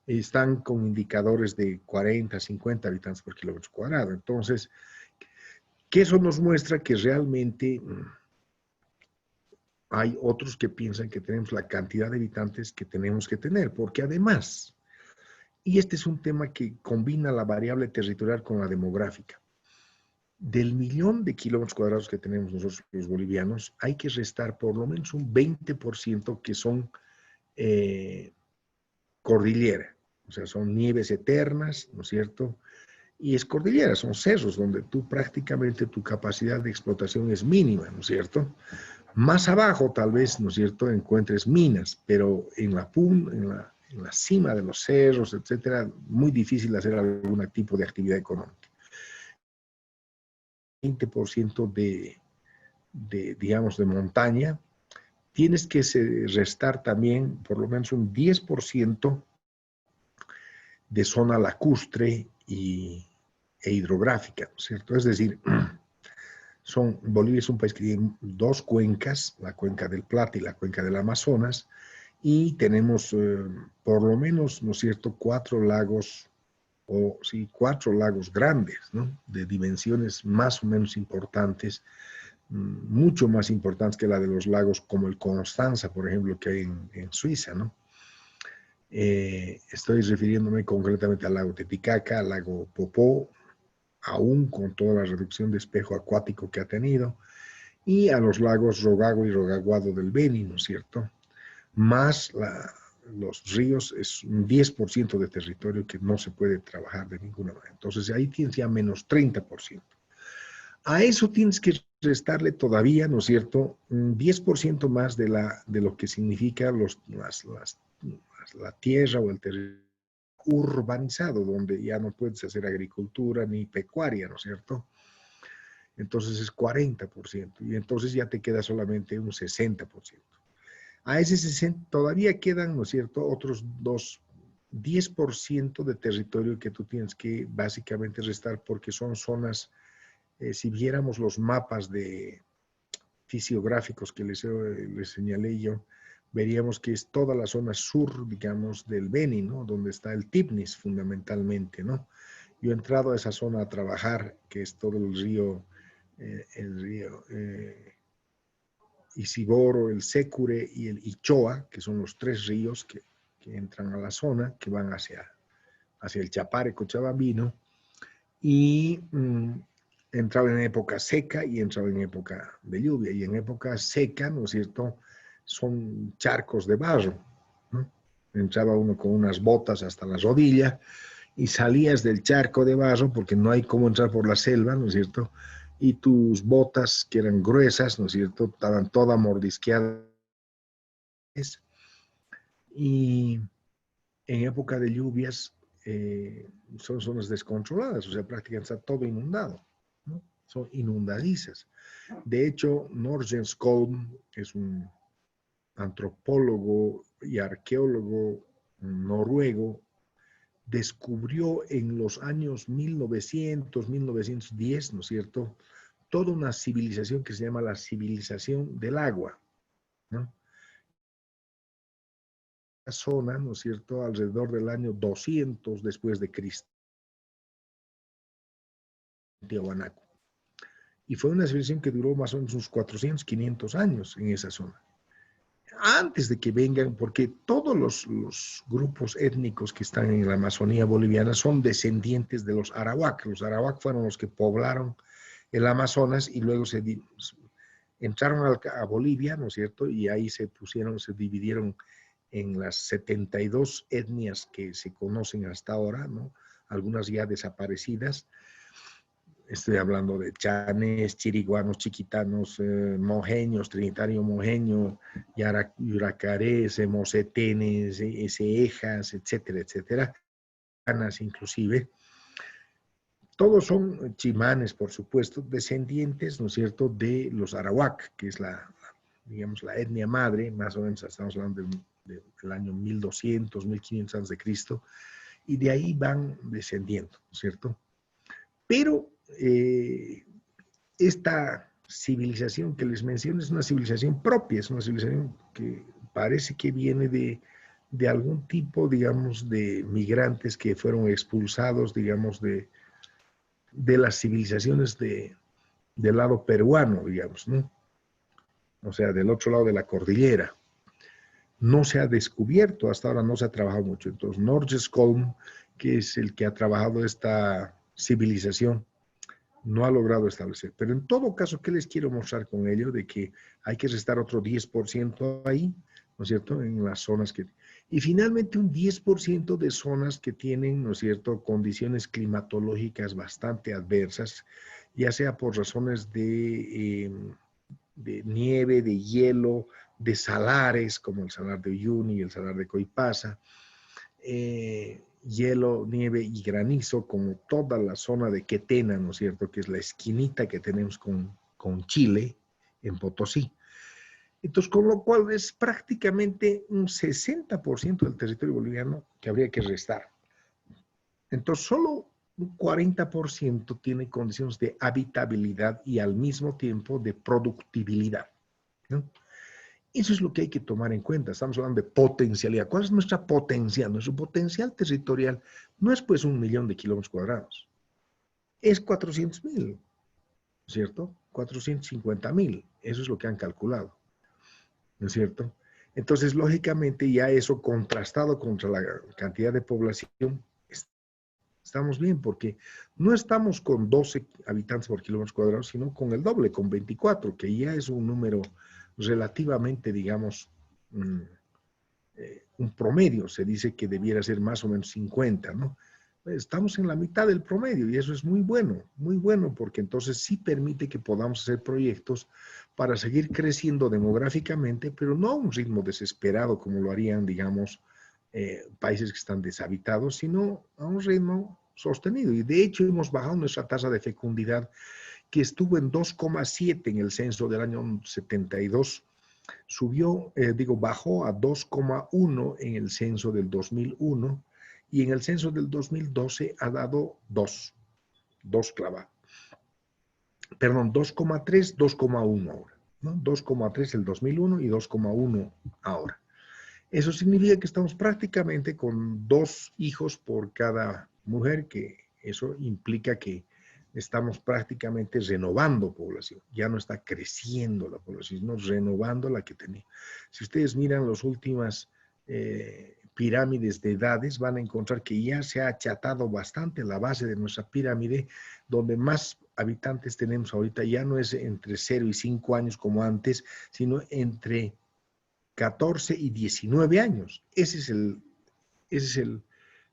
A: están con indicadores de 40, 50 habitantes por kilómetro cuadrado. Entonces, que eso nos muestra que realmente hay otros que piensan que tenemos la cantidad de habitantes que tenemos que tener, porque además, y este es un tema que combina la variable territorial con la demográfica, del 1.000.000 de kilómetros cuadrados que tenemos nosotros los bolivianos, hay que restar por lo menos un 20% que son cordillera, o sea, son nieves eternas, ¿no es cierto?, y es cordillera, son cerros donde tú prácticamente tu capacidad de explotación es mínima, ¿no es cierto? Más abajo tal vez, ¿no es cierto?, encuentres minas, pero en la cima de los cerros, etcétera, muy difícil hacer algún tipo de actividad económica. 20% digamos, de montaña, tienes que restar también por lo menos un 10% de zona lacustre e hidrográfica, ¿no es cierto? Es decir, Bolivia es un país que tiene 2 cuencas, la cuenca del Plata y la cuenca del Amazonas, y tenemos por lo menos, ¿no es cierto?, 4 lagos o sí, 4 lagos grandes, ¿no? De dimensiones más o menos importantes, mucho más importantes que la de los lagos como el Constanza, por ejemplo, que hay en Suiza, ¿no? Estoy refiriéndome concretamente al lago Titicaca, al lago Popó, aún con toda la reducción de espejo acuático que ha tenido, y a los lagos Rogago y Rogaguado del Beni, ¿no es cierto? Más los ríos, es un 10% de territorio que no se puede trabajar de ninguna manera. Entonces ahí tienes ya menos 30%. A eso tienes que restarle todavía, ¿no es cierto?, un 10% más de lo que significa la tierra o el territorio urbanizado, donde ya no puedes hacer agricultura ni pecuaria, ¿no es cierto? Entonces es 40%, y entonces ya te queda solamente un 60%. A ese 60% todavía quedan, ¿no es cierto?, otros 10% de territorio que tú tienes que básicamente restar, porque son zonas, si viéramos los mapas fisiográficos que les señalé yo, veríamos que es toda la zona sur, digamos, del Beni, ¿no? Donde está el Tigris fundamentalmente, ¿no? Yo he entrado a esa zona a trabajar, que es todo el río Isiboro, el Sécure y el Ichoa, que son los 3 ríos que entran a la zona, que van hacia el Chapare Cochabambino, y entraba en época seca y entraba en época de lluvia. Y en época seca, ¿no es cierto?, son charcos de barro, ¿no? Entraba uno con unas botas hasta la rodilla y salías del charco de barro porque no hay cómo entrar por la selva, ¿no es cierto?, y tus botas, que eran gruesas, ¿no es cierto?, estaban todas mordisqueadas. Y en época de lluvias son zonas descontroladas, o sea, prácticamente está todo inundado, ¿no? Son inundadizas. De hecho, Norjens Skolm es un antropólogo y arqueólogo noruego, descubrió en los años 1900, 1910, ¿no es cierto?, toda una civilización que se llama la civilización del agua, ¿no? La zona, ¿no es cierto?, alrededor del año 200 después de Cristo, Tiahuanaco. Y fue una civilización que duró más o menos unos 400, 500 años en esa zona. Antes de que vengan, porque todos los grupos étnicos que están en la Amazonía boliviana son descendientes de los arawak. Los arawak fueron los que poblaron el Amazonas y luego entraron a Bolivia, ¿no es cierto? Y ahí se dividieron en las 72 etnias que se conocen hasta ahora, ¿no? Algunas ya desaparecidas. Estoy hablando de chanes, chiriguanos, chiquitanos, mojeños, trinitario mojeño, yuracarés, mocetenes, ejas, etcétera, etcétera, canas inclusive. Todos son chimanes, por supuesto, descendientes, ¿no es cierto?, de los arawak, que es digamos, la etnia madre, más o menos estamos hablando del año 1200, 1500 antes de Cristo, y de ahí van descendiendo, ¿no es cierto? Pero esta civilización que les menciono es una civilización propia, es una civilización que parece que viene de algún tipo, digamos, de migrantes que fueron expulsados, digamos, de las civilizaciones del lado peruano, digamos, ¿no? O sea, del otro lado de la cordillera. No se ha descubierto, hasta ahora no se ha trabajado mucho. Entonces, Norges Kolm, que es el que ha trabajado esta civilización, no ha logrado establecer. Pero en todo caso, ¿qué les quiero mostrar con ello? De que hay que restar otro 10% ahí, ¿no es cierto?, en las zonas que... Y finalmente un 10% de zonas que tienen, ¿no es cierto?, condiciones climatológicas bastante adversas, ya sea por razones de nieve, de hielo, de salares, como el salar de Uyuni y el salar de Coipasa, hielo, nieve y granizo, como toda la zona de Quetena, ¿no es cierto?, que es la esquinita que tenemos con Chile, en Potosí. Entonces, con lo cual es prácticamente un 60% del territorio boliviano que habría que restar. Entonces, solo un 40% tiene condiciones de habitabilidad y al mismo tiempo de productibilidad, ¿no? Eso es lo que hay que tomar en cuenta. Estamos hablando de potencialidad. ¿Cuál es nuestra potencial? Nuestro potencial territorial no es pues 1.000.000 de kilómetros cuadrados. Es 400.000, ¿cierto? 450.000. Eso es lo que han calculado, ¿no es cierto? Entonces, lógicamente, ya eso contrastado contra la cantidad de población, estamos bien, porque no estamos con 12 habitantes por kilómetros cuadrados, sino con el doble, con 24, que ya es un número relativamente, digamos, un promedio. Se dice que debiera ser más o menos 50, ¿no? Estamos en la mitad del promedio y eso es muy bueno, porque entonces sí permite que podamos hacer proyectos para seguir creciendo demográficamente, pero no a un ritmo desesperado como lo harían, digamos, países que están deshabitados, sino a un ritmo sostenido. Y de hecho hemos bajado nuestra tasa de fecundidad, que estuvo en 2,7 en el censo del año 72, bajó a 2,1 en el censo del 2001, y en el censo del 2012 ha dado 2 clavados. Perdón, 2,3, 2,1 ahora, ¿no? 2,3 el 2001 y 2,1 ahora. Eso significa que estamos prácticamente con 2 hijos por cada mujer, que eso implica que estamos prácticamente renovando población. Ya no está creciendo la población, sino renovando la que tenía. Si ustedes miran las últimas pirámides de edades, van a encontrar que ya se ha achatado bastante la base de nuestra pirámide, donde más habitantes tenemos ahorita. Ya no es entre 0 y 5 años como antes, sino entre 14 y 19 años. Ese es el,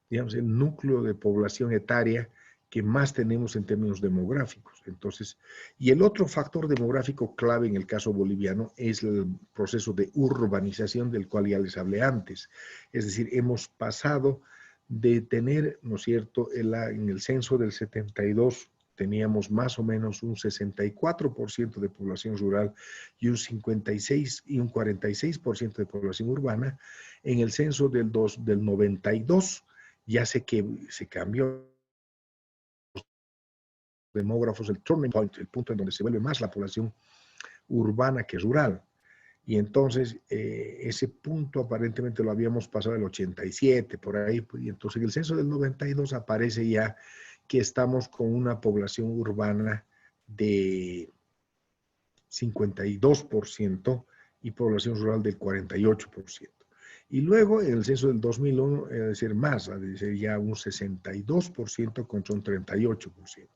A: digamos, el núcleo de población etaria que más tenemos en términos demográficos. Entonces, y el otro factor demográfico clave en el caso boliviano es el proceso de urbanización del cual ya les hablé antes. Es decir, hemos pasado de tener, ¿no es cierto?, en el censo del 72 teníamos más o menos un 64% de población rural y un 56 y un 46% de población urbana. En el censo del 92 ya sé que se cambió demógrafos, el turning point, el punto en donde se vuelve más la población urbana que rural. Y entonces ese punto aparentemente lo habíamos pasado el 87, por ahí, y entonces en el censo del 92 aparece ya que estamos con una población urbana de 52% y población rural del 48%. Y luego en el censo del 2001, es decir, más, es decir, ya un 62% contra un 38%.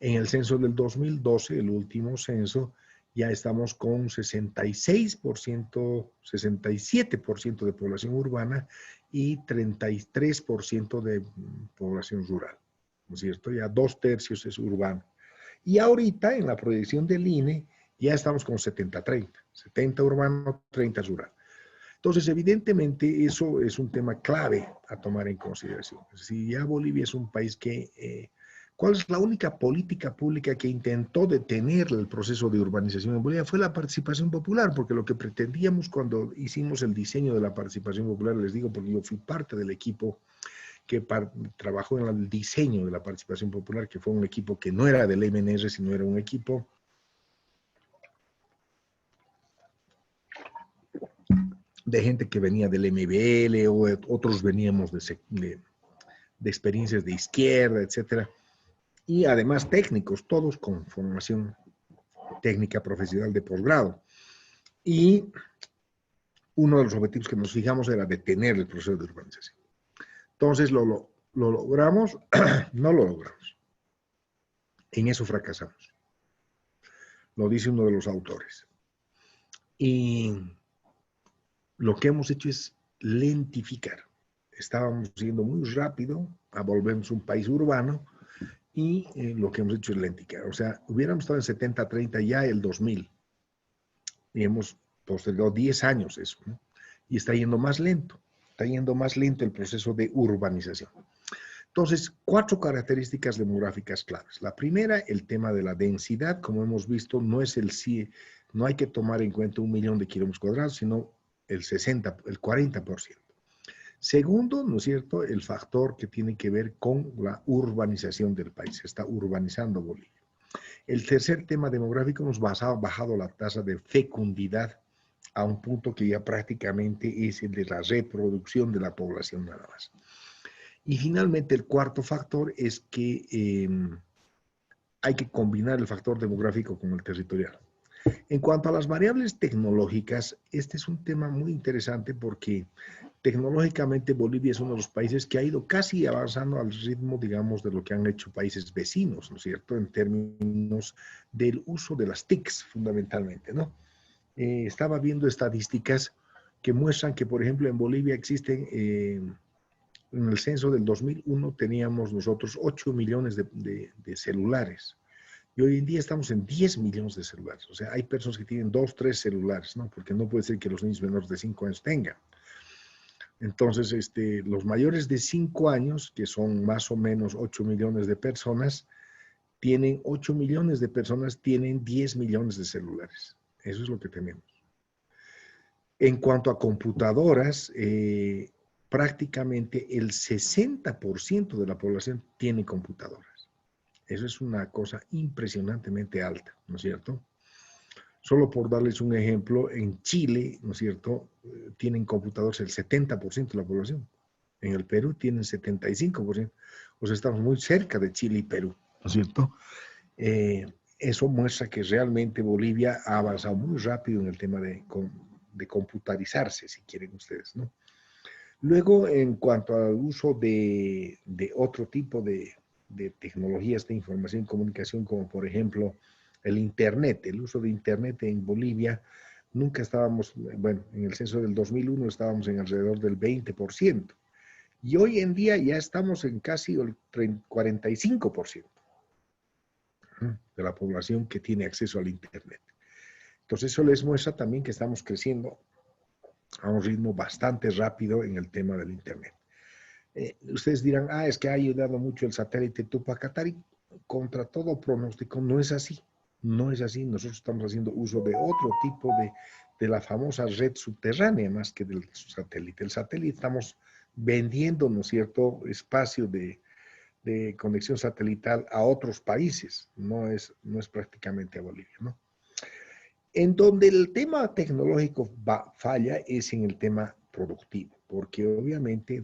A: En el censo del 2012, el último censo, ya estamos con 66%, 67% de población urbana y 33% de población rural, ¿no es cierto? Ya 2/3 es urbano. Y ahorita, en la proyección del INE, ya estamos con 70-30, 70 urbano, 30 rural. Entonces, evidentemente, eso es un tema clave a tomar en consideración. Si ya Bolivia es un país que... ¿Cuál es la única política pública que intentó detener el proceso de urbanización en Bolivia? Fue la participación popular, porque lo que pretendíamos cuando hicimos el diseño de la participación popular, les digo porque yo fui parte del equipo que trabajó en el diseño de la participación popular, que fue un equipo que no era del MNR, sino era un equipo de gente que venía del MBL, o otros veníamos de experiencias de izquierda, etcétera. Y además técnicos, todos con formación técnica profesional de posgrado. Y uno de los objetivos que nos fijamos era detener el proceso de urbanización. Entonces, ¿lo logramos? No lo logramos. En eso fracasamos. Lo dice uno de los autores. Y lo que hemos hecho es lentificar. Estábamos yendo muy rápido, volvemos un país urbano, y lo que hemos hecho es lentificar. O sea, hubiéramos estado en 70-30 ya el 2000. Y hemos postergado 10 años eso, ¿no? Y está yendo más lento el proceso de urbanización. Entonces, 4 características demográficas claves. La primera, el tema de la densidad. Como hemos visto, no hay que tomar en cuenta 1.000.000 de kilómetros cuadrados, sino el 40%. Segundo, ¿no es cierto?, el factor que tiene que ver con la urbanización del país. Se está urbanizando Bolivia. El tercer tema demográfico, hemos bajado la tasa de fecundidad a un punto que ya prácticamente es el de la reproducción de la población nada más. Y finalmente el cuarto factor es que hay que combinar el factor demográfico con el territorial. En cuanto a las variables tecnológicas, este es un tema muy interesante porque tecnológicamente Bolivia es uno de los países que ha ido casi avanzando al ritmo, digamos, de lo que han hecho países vecinos, ¿no es cierto?, en términos del uso de las TICs, fundamentalmente, ¿no? Estaba viendo estadísticas que muestran que, por ejemplo, en Bolivia existen, en el censo del 2001 teníamos nosotros 8 millones de celulares. Y hoy en día estamos en 10 millones de celulares. O sea, hay personas que tienen 2, 3 celulares, ¿no? Porque no puede ser que los niños menores de 5 años tengan. Entonces, los mayores de 5 años, que son más o menos 8 millones de personas, tienen 8 millones de personas, tienen 10 millones de celulares. Eso es lo que tenemos. En cuanto a computadoras, prácticamente el 60% de la población tiene computadoras. Eso es una cosa impresionantemente alta, ¿no es cierto? Solo por darles un ejemplo, en Chile, ¿no es cierto?, tienen computadores el 70% de la población. En el Perú tienen 75%. O sea, estamos muy cerca de Chile y Perú, ¿no es cierto? Eso muestra que realmente Bolivia ha avanzado muy rápido en el tema de computarizarse, si quieren ustedes, ¿no? Luego, en cuanto al uso de otro tipo de tecnologías de información y comunicación, como por ejemplo el Internet, el uso de Internet en Bolivia, nunca estábamos, bueno, en el censo del 2001 estábamos en alrededor del 20%, y hoy en día ya estamos en casi el 45% de la población que tiene acceso al Internet. Entonces eso les muestra también que estamos creciendo a un ritmo bastante rápido en el tema del Internet. Ustedes dirán, es que ha ayudado mucho el satélite Tupacatari. Contra todo pronóstico, no es así. No es así. Nosotros estamos haciendo uso de otro tipo de la famosa red subterránea más que del satélite. El satélite estamos vendiendo, ¿no es cierto?, espacio de conexión satelital a otros países. No es prácticamente a Bolivia, ¿no? En donde el tema tecnológico falla es en el tema productivo, porque obviamente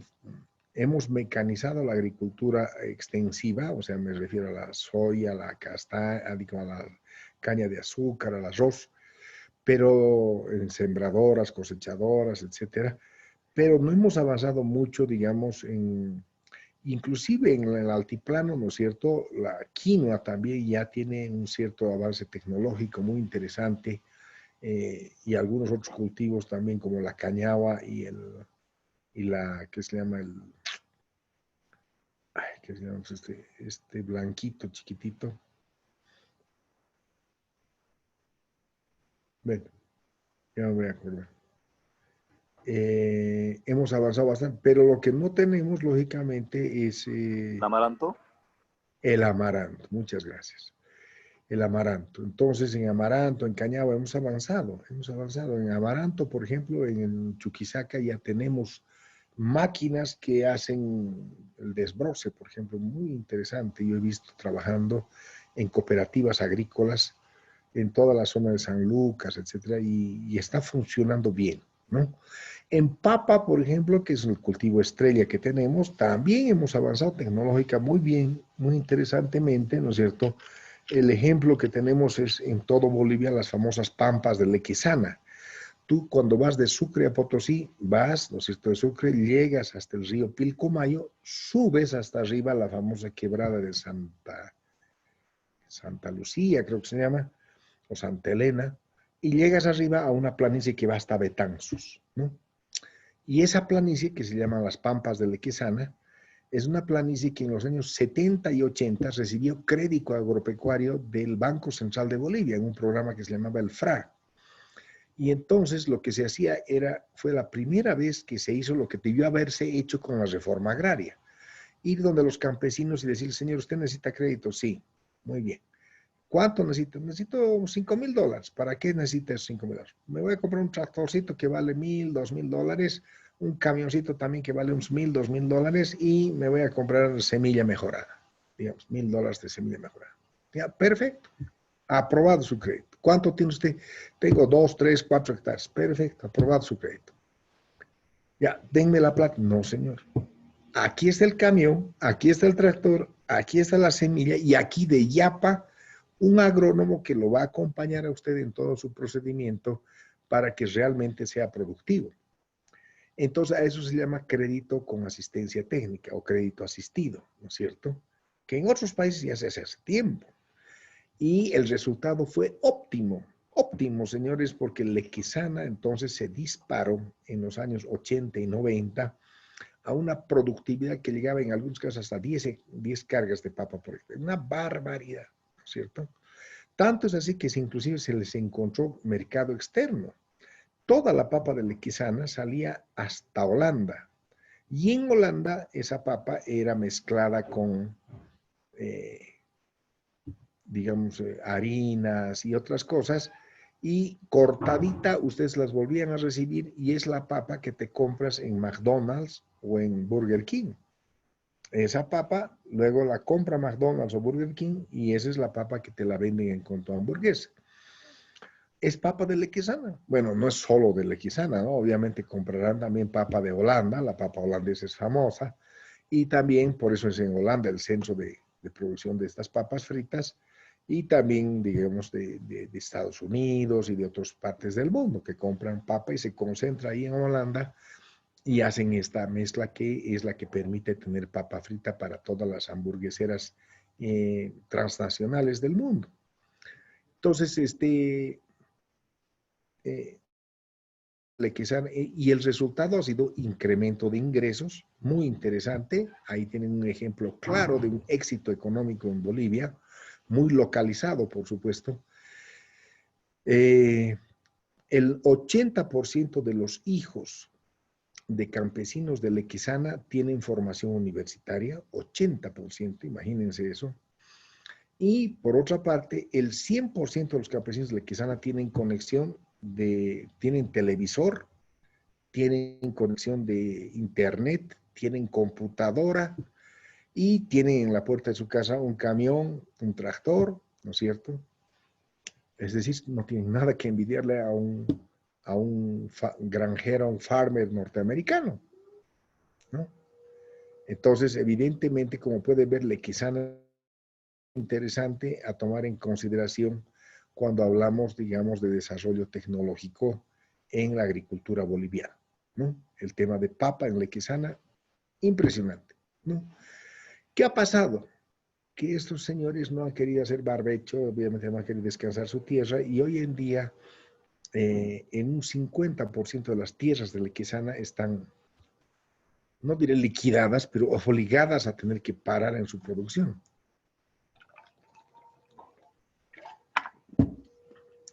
A: hemos mecanizado la agricultura extensiva, o sea, me refiero a la soya, a la castaña, a la caña de azúcar, al arroz, pero en sembradoras, cosechadoras, etcétera, pero no hemos avanzado mucho, digamos, inclusive en el altiplano, ¿no es cierto? La quinoa también ya tiene un cierto avance tecnológico muy interesante, y algunos otros cultivos también como la cañagua y la, ¿qué se llama? ¿Qué se llama? Este blanquito, chiquitito. Bueno, ya me voy a acordar. Hemos avanzado bastante, pero lo que no tenemos, lógicamente, es
C: ¿El amaranto?
A: el amaranto. Muchas gracias. El amaranto. Entonces, en amaranto, en cañagua, hemos avanzado. Hemos avanzado. En amaranto, por ejemplo, en el Chuquisaca ya tenemos máquinas que hacen el desbroce, por ejemplo, muy interesante. Yo he visto trabajando en cooperativas agrícolas en toda la zona de San Lucas, etcétera, y está funcionando bien, ¿no? En papa, por ejemplo, que es el cultivo estrella que tenemos, también hemos avanzado tecnológica muy bien, muy interesantemente, ¿no es cierto? El ejemplo que tenemos es en todo Bolivia las famosas pampas de Lequesana. Tú cuando vas de Sucre a Potosí, vas, ¿no es cierto?, de Sucre, llegas hasta el río Pilcomayo, subes hasta arriba la famosa quebrada de Santa Lucía, creo que se llama, o Santa Elena, y llegas arriba a una planicie que va hasta Betanzos, ¿no? Y esa planicie, que se llama las Pampas de Lequesana, es una planicie que en los años 70 y 80 recibió crédito agropecuario del Banco Central de Bolivia, en un programa que se llamaba el FRA. Y entonces lo que se hacía fue la primera vez que se hizo lo que debió haberse hecho con la reforma agraria. Ir donde los campesinos y decir, señor, ¿usted necesita crédito? Sí, muy bien. ¿Cuánto necesito? Necesito $5,000. ¿Para qué necesita esos $5,000? Me voy a comprar un tractorcito que vale $1,000, $2,000, un camioncito también que vale unos $1,000, $2,000 y me voy a comprar semilla mejorada. Digamos, $1,000 de semilla mejorada. Ya, perfecto. Aprobado su crédito. ¿Cuánto tiene usted? Tengo 2, 3, 4 hectáreas. Perfecto, aprobado su crédito. Ya, denme la plata. No, señor. Aquí está el camión, aquí está el tractor, aquí está la semilla y aquí de Yapa un agrónomo que lo va a acompañar a usted en todo su procedimiento para que realmente sea productivo. Entonces a eso se llama crédito con asistencia técnica o crédito asistido, ¿no es cierto? Que en otros países ya se hace hace tiempo. Y el resultado fue óptimo, óptimo, señores, porque Lequisana entonces se disparó en los años 80 y 90 a una productividad que llegaba en algunos casos hasta 10 cargas de papa por hectárea. Una barbaridad, ¿no es cierto? Tanto es así que inclusive se les encontró mercado externo. Toda la papa de Lequisana salía hasta Holanda. Y en Holanda esa papa era mezclada con, digamos, harinas y otras cosas. Y cortadita, ustedes las volvían a recibir y es la papa que te compras en McDonald's o en Burger King. Esa papa luego la compra McDonald's o Burger King y esa es la papa que te la venden en cuanto a hamburguesa. Es papa de Lequisana. Bueno, no es solo de Lequisana, ¿no? Obviamente comprarán también papa de Holanda, la papa holandesa es famosa, y también por eso es en Holanda el centro de producción de estas papas fritas, y también, digamos, de Estados Unidos y de otras partes del mundo que compran papa y se concentra ahí en Holanda y hacen esta mezcla que es la que permite tener papa frita para todas las hamburgueseras transnacionales del mundo. Entonces, y el resultado ha sido incremento de ingresos, muy interesante. Ahí tienen un ejemplo claro de un éxito económico en Bolivia, muy localizado, por supuesto. El 80% de los hijos de campesinos de Lequisana tienen formación universitaria, 80%, imagínense eso. Y por otra parte, el 100% de los campesinos de Lequisana tienen conexión tienen televisor, tienen conexión de internet, tienen computadora y tienen en la puerta de su casa un camión, un tractor, ¿no es cierto? Es decir, no tienen nada que envidiarle a un granjero, a un farmer norteamericano, ¿no? Entonces, evidentemente, como puede ver, Lequisana es interesante a tomar en consideración cuando hablamos, digamos, de desarrollo tecnológico en la agricultura boliviana, ¿no? El tema de papa en Lequisana, impresionante, ¿no? ¿Qué ha pasado? Que estos señores no han querido hacer barbecho, obviamente no han querido descansar su tierra y hoy en día en un 50% de las tierras de Lequisana están, no diré liquidadas, pero obligadas a tener que parar en su producción.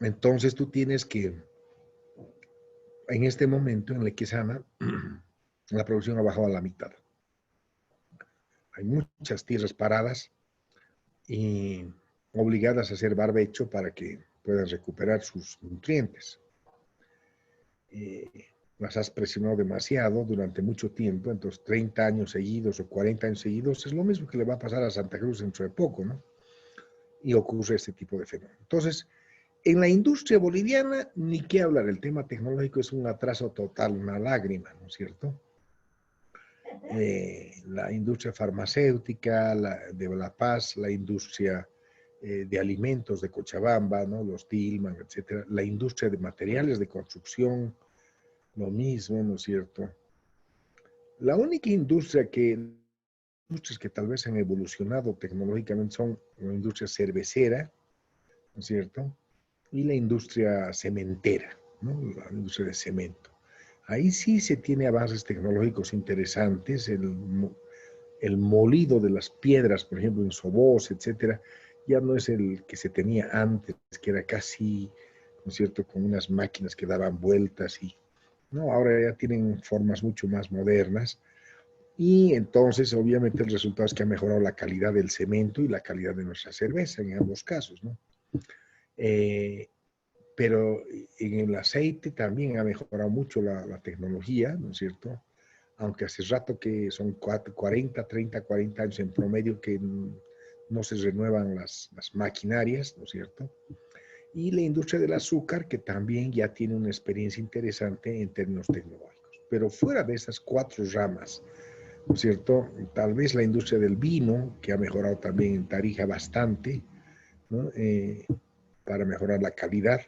A: Entonces tú tienes que, en este momento en Lequisana, la producción ha bajado a la mitad. Hay muchas tierras paradas y obligadas a hacer barbecho para que puedan recuperar sus nutrientes. Las has presionado demasiado durante mucho tiempo, entonces 30 años seguidos o 40 años seguidos, es lo mismo que le va a pasar a Santa Cruz dentro de poco, ¿no? Y ocurre este tipo de fenómeno. Entonces, en la industria boliviana, ni qué hablar, el tema tecnológico es un atraso total, una lágrima, ¿no es cierto? La industria farmacéutica, de La Paz, la industria de alimentos de Cochabamba, ¿no? Los Tillman, etcétera, la industria de materiales de construcción, lo mismo, ¿no es cierto? La única industrias que tal vez han evolucionado tecnológicamente son la industria cervecera, ¿no es cierto? Y la industria cementera, ¿no? La industria de cemento. Ahí sí se tiene avances tecnológicos interesantes, el molido de las piedras, por ejemplo, en Soboz, etcétera, ya no es el que se tenía antes, que era casi, ¿no es cierto?, con unas máquinas que daban vueltas y, no, ahora ya tienen formas mucho más modernas y entonces obviamente el resultado es que ha mejorado la calidad del cemento y la calidad de nuestra cerveza en ambos casos, ¿no? Pero en el aceite también ha mejorado mucho la tecnología, ¿no es cierto? Aunque hace rato que son 40, 30, 40 años en promedio que no se renuevan las maquinarias, ¿no es cierto? y la industria del azúcar, que también ya tiene una experiencia interesante en términos tecnológicos. Pero fuera de esas 4 ramas, ¿no es cierto? Tal vez la industria del vino, que ha mejorado también en Tarija bastante, ¿no? Para mejorar la calidad.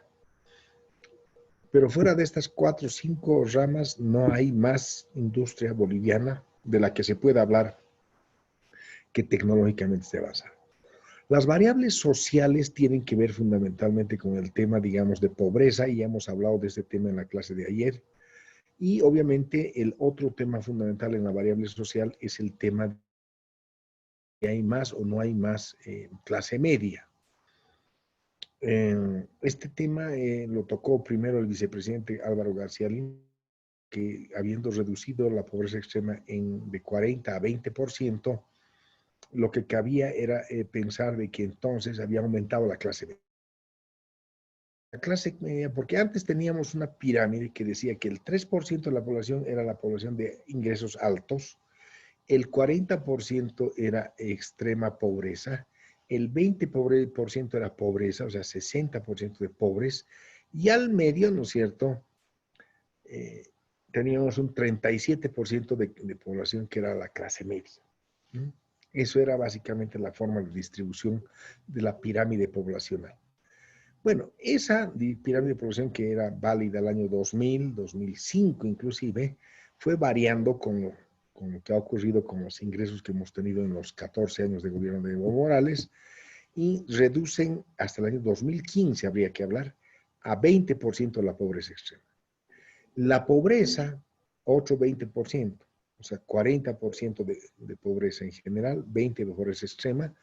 A: Pero fuera de estas 4 o 5 ramas, no hay más industria boliviana de la que se pueda hablar que tecnológicamente esté basada. Las variables sociales tienen que ver fundamentalmente con el tema, digamos, de pobreza, y ya hemos hablado de este tema en la clase de ayer. Y obviamente el otro tema fundamental en la variable social es el tema de si hay más o no hay más clase media. Este tema lo tocó primero el vicepresidente Álvaro García Linera, que habiendo reducido la pobreza extrema de 40 a 20%, lo que cabía era pensar de que entonces había aumentado la clase media. La clase media, porque antes teníamos una pirámide que decía que el 3% de la población era la población de ingresos altos, el 40% era extrema pobreza, el 20% era pobreza, o sea, 60% de pobres, y al medio, ¿no es cierto?, teníamos un 37% de población que era la clase media. ¿No? Eso era básicamente la forma de distribución de la pirámide poblacional. Bueno, esa pirámide de población que era válida el año 2000, 2005 inclusive, fue variando con lo que ha ocurrido con los ingresos que hemos tenido en los 14 años de gobierno de Evo Morales, y reducen hasta el año 2015, habría que hablar, a 20% la pobreza extrema. La pobreza, otro 20%, o sea, 40% de pobreza en general, 20% de pobreza extrema.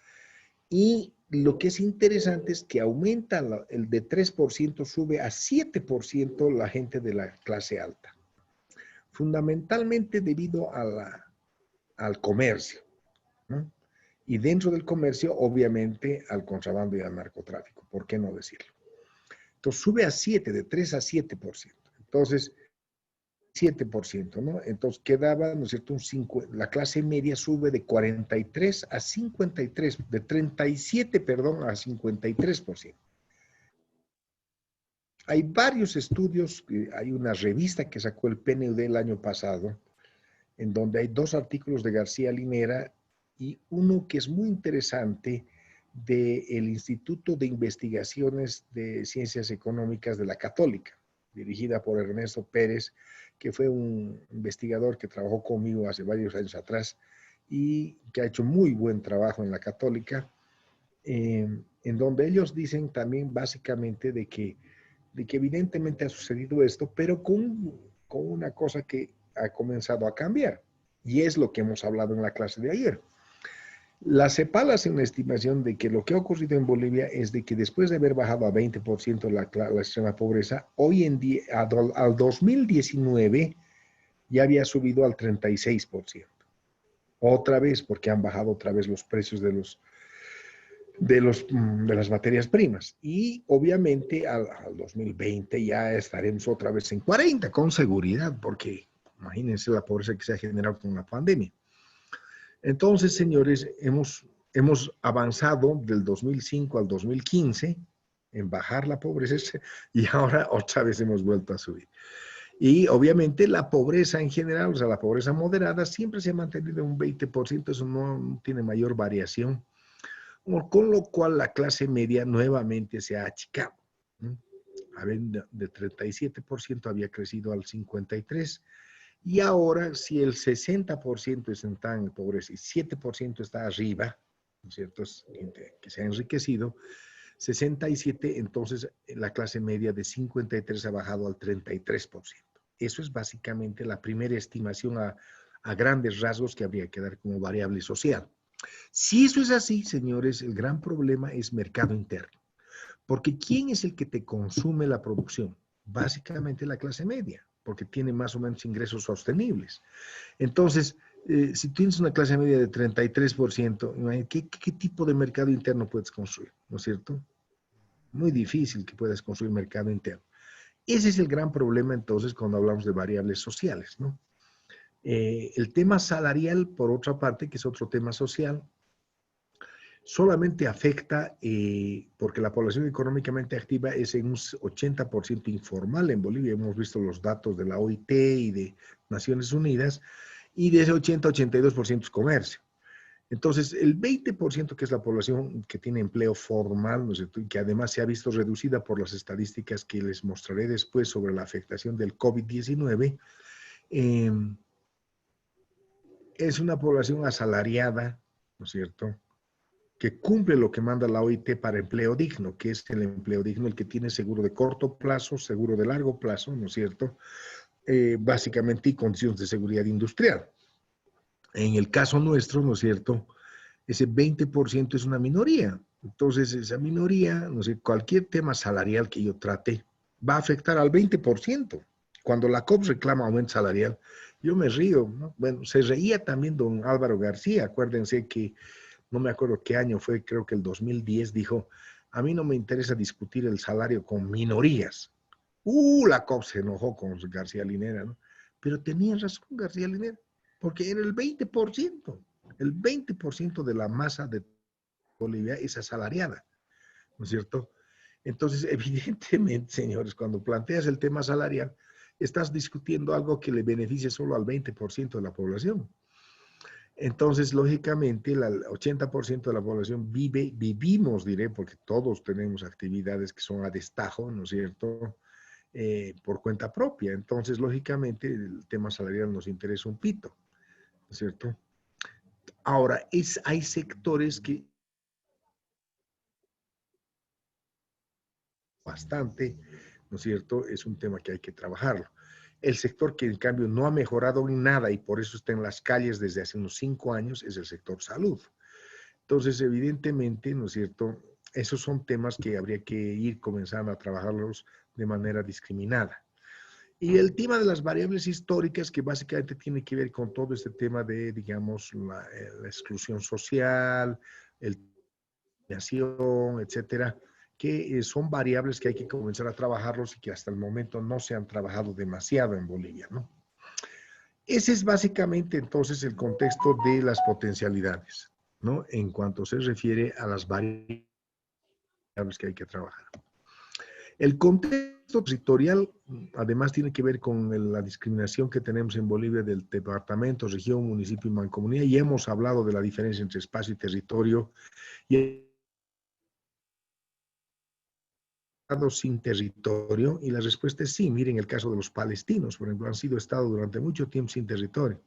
A: Y lo que es interesante es que aumenta el de 3%, sube a 7% la gente de la clase alta. Fundamentalmente debido al comercio, ¿no? Y dentro del comercio, obviamente, al contrabando y al narcotráfico, ¿por qué no decirlo? Entonces sube a 7, de 3 a 7%. Entonces, 7%, ¿no? Entonces quedaba, ¿no es cierto?, la clase media sube de 43 a 53, de 37, perdón, a 53%. Hay varios estudios, hay una revista que sacó el PNUD el año pasado, en donde hay 2 artículos de García Linera y uno que es muy interesante del Instituto de Investigaciones de Ciencias Económicas de la Católica, dirigida por Ernesto Pérez, que fue un investigador que trabajó conmigo hace varios años atrás y que ha hecho muy buen trabajo en la Católica, en donde ellos dicen también básicamente de que evidentemente ha sucedido esto, pero con una cosa que ha comenzado a cambiar, y es lo que hemos hablado en la clase de ayer. La CEPAL hace una estimación de que lo que ha ocurrido en Bolivia es de que después de haber bajado a 20% la extrema pobreza, hoy en día, al 2019, ya había subido al 36%. Otra vez, porque han bajado otra vez los precios de las materias primas. Y obviamente al 2020 ya estaremos otra vez en 40, con seguridad, porque imagínense la pobreza que se ha generado con la pandemia. Entonces, señores, hemos avanzado del 2005 al 2015 en bajar la pobreza y ahora otra vez hemos vuelto a subir. Y obviamente la pobreza en general, o sea, la pobreza moderada, siempre se ha mantenido en un 20%, eso no tiene mayor variación, con lo cual la clase media nuevamente se ha achicado. De 37% había crecido al 53%, y ahora si el 60% está en pobreza y 7% está arriba, ¿no es cierto?, es gente que se ha enriquecido, 67%, entonces la clase media de 53 ha bajado al 33%. Eso es básicamente la primera estimación a grandes rasgos que habría que dar como variable social. Si eso es así, señores, el gran problema es mercado interno. Porque ¿quién es el que te consume la producción? Básicamente la clase media, porque tiene más o menos ingresos sostenibles. Entonces, si tienes una clase media de 33%, ¿qué tipo de mercado interno puedes construir? ¿No es cierto? Muy difícil que puedas construir mercado interno. Ese es el gran problema entonces cuando hablamos de variables sociales, ¿no? El tema salarial, por otra parte, que es otro tema social, solamente afecta, porque la población económicamente activa es en un 80% informal en Bolivia. Hemos visto los datos de la OIT y de Naciones Unidas, y de ese 80-82% es comercio. Entonces, el 20% que es la población que tiene empleo formal, ¿no es cierto?, y que además se ha visto reducida por las estadísticas que les mostraré después sobre la afectación del COVID-19, es una población asalariada, ¿no es cierto?, que cumple lo que manda la OIT para empleo digno, que es el empleo digno, el que tiene seguro de corto plazo, seguro de largo plazo, ¿no es cierto?, básicamente, y condiciones de seguridad industrial. En el caso nuestro, ¿no es cierto?, ese 20% es una minoría. Entonces, esa minoría, no sé, cualquier tema salarial que yo trate, va a afectar al 20%. Cuando la COP reclama aumento salarial, yo me río, ¿no? Bueno, se reía también don Álvaro García. Acuérdense que, no me acuerdo qué año fue, creo que el 2010, dijo, a mí no me interesa discutir el salario con minorías. La COP se enojó con García Linera, ¿no? Pero tenía razón García Linera, porque era el 20%. El 20% de la masa de Bolivia es asalariada, ¿no es cierto? Entonces, evidentemente, señores, cuando planteas el tema salarial, estás discutiendo algo que le beneficie solo al 20% de la población. Entonces, lógicamente, el 80% de la población vivimos, diré, porque todos tenemos actividades que son a destajo, ¿no es cierto?, por cuenta propia. Entonces, lógicamente, el tema salarial nos interesa un pito, ¿no es cierto? Ahora, hay sectores que bastante, ¿no es cierto? Es un tema que hay que trabajarlo. El sector que en cambio no ha mejorado en nada y por eso está en las calles desde hace unos 5 años es el sector salud. Entonces, evidentemente, ¿no es cierto?, esos son temas que habría que ir comenzando a trabajarlos de manera discriminada. Y el tema de las variables históricas, que básicamente tiene que ver con todo este tema de, digamos, la exclusión social, el nación, etcétera, que son variables que hay que comenzar a trabajarlos y que hasta el momento no se han trabajado demasiado en Bolivia, ¿no? Ese es básicamente entonces el contexto de las potencialidades, ¿no?, en cuanto se refiere a las variables que hay que trabajar. El contexto territorial, además, tiene que ver con la discriminación que tenemos en Bolivia del departamento, región, municipio y mancomunidad, y hemos hablado de la diferencia entre espacio y territorio, y sin territorio, y la respuesta es sí. Miren el caso de los palestinos, por ejemplo, han sido Estado durante mucho tiempo sin territorio.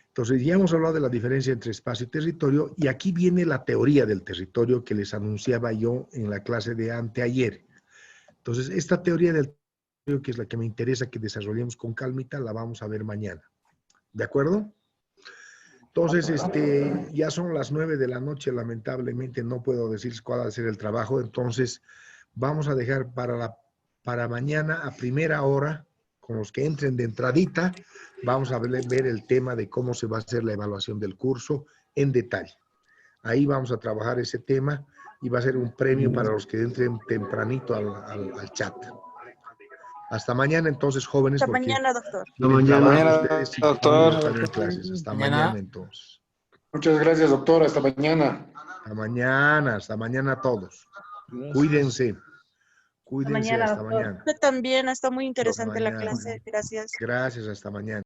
A: Entonces, ya hemos hablado de la diferencia entre espacio y territorio, y aquí viene la teoría del territorio que les anunciaba yo en la clase de anteayer. Entonces, esta teoría del territorio, que es la que me interesa que desarrollemos con calmita, la vamos a ver mañana. ¿De acuerdo? Entonces, ya son las 9 de la noche, lamentablemente no puedo decirles cuál va a ser el trabajo, entonces vamos a dejar para mañana a primera hora, con los que entren de entradita, vamos a ver el tema de cómo se va a hacer la evaluación del curso en detalle. Ahí vamos a trabajar ese tema y va a ser un premio para los que entren tempranito al chat. Hasta mañana entonces, jóvenes,
E: Hasta
A: porque
E: mañana, doctor.
A: tienen trabajo
F: Mañana,
A: ustedes y
F: doctor.
A: yo también clases. Hasta mañana entonces.
G: Muchas gracias, doctor. Hasta mañana.
A: Hasta mañana a todos. Cuídense. Cuídense, hasta mañana.
E: Usted también, está muy
A: Hasta
E: interesante la
A: mañana.
E: clase. Gracias.
A: Gracias, hasta mañana.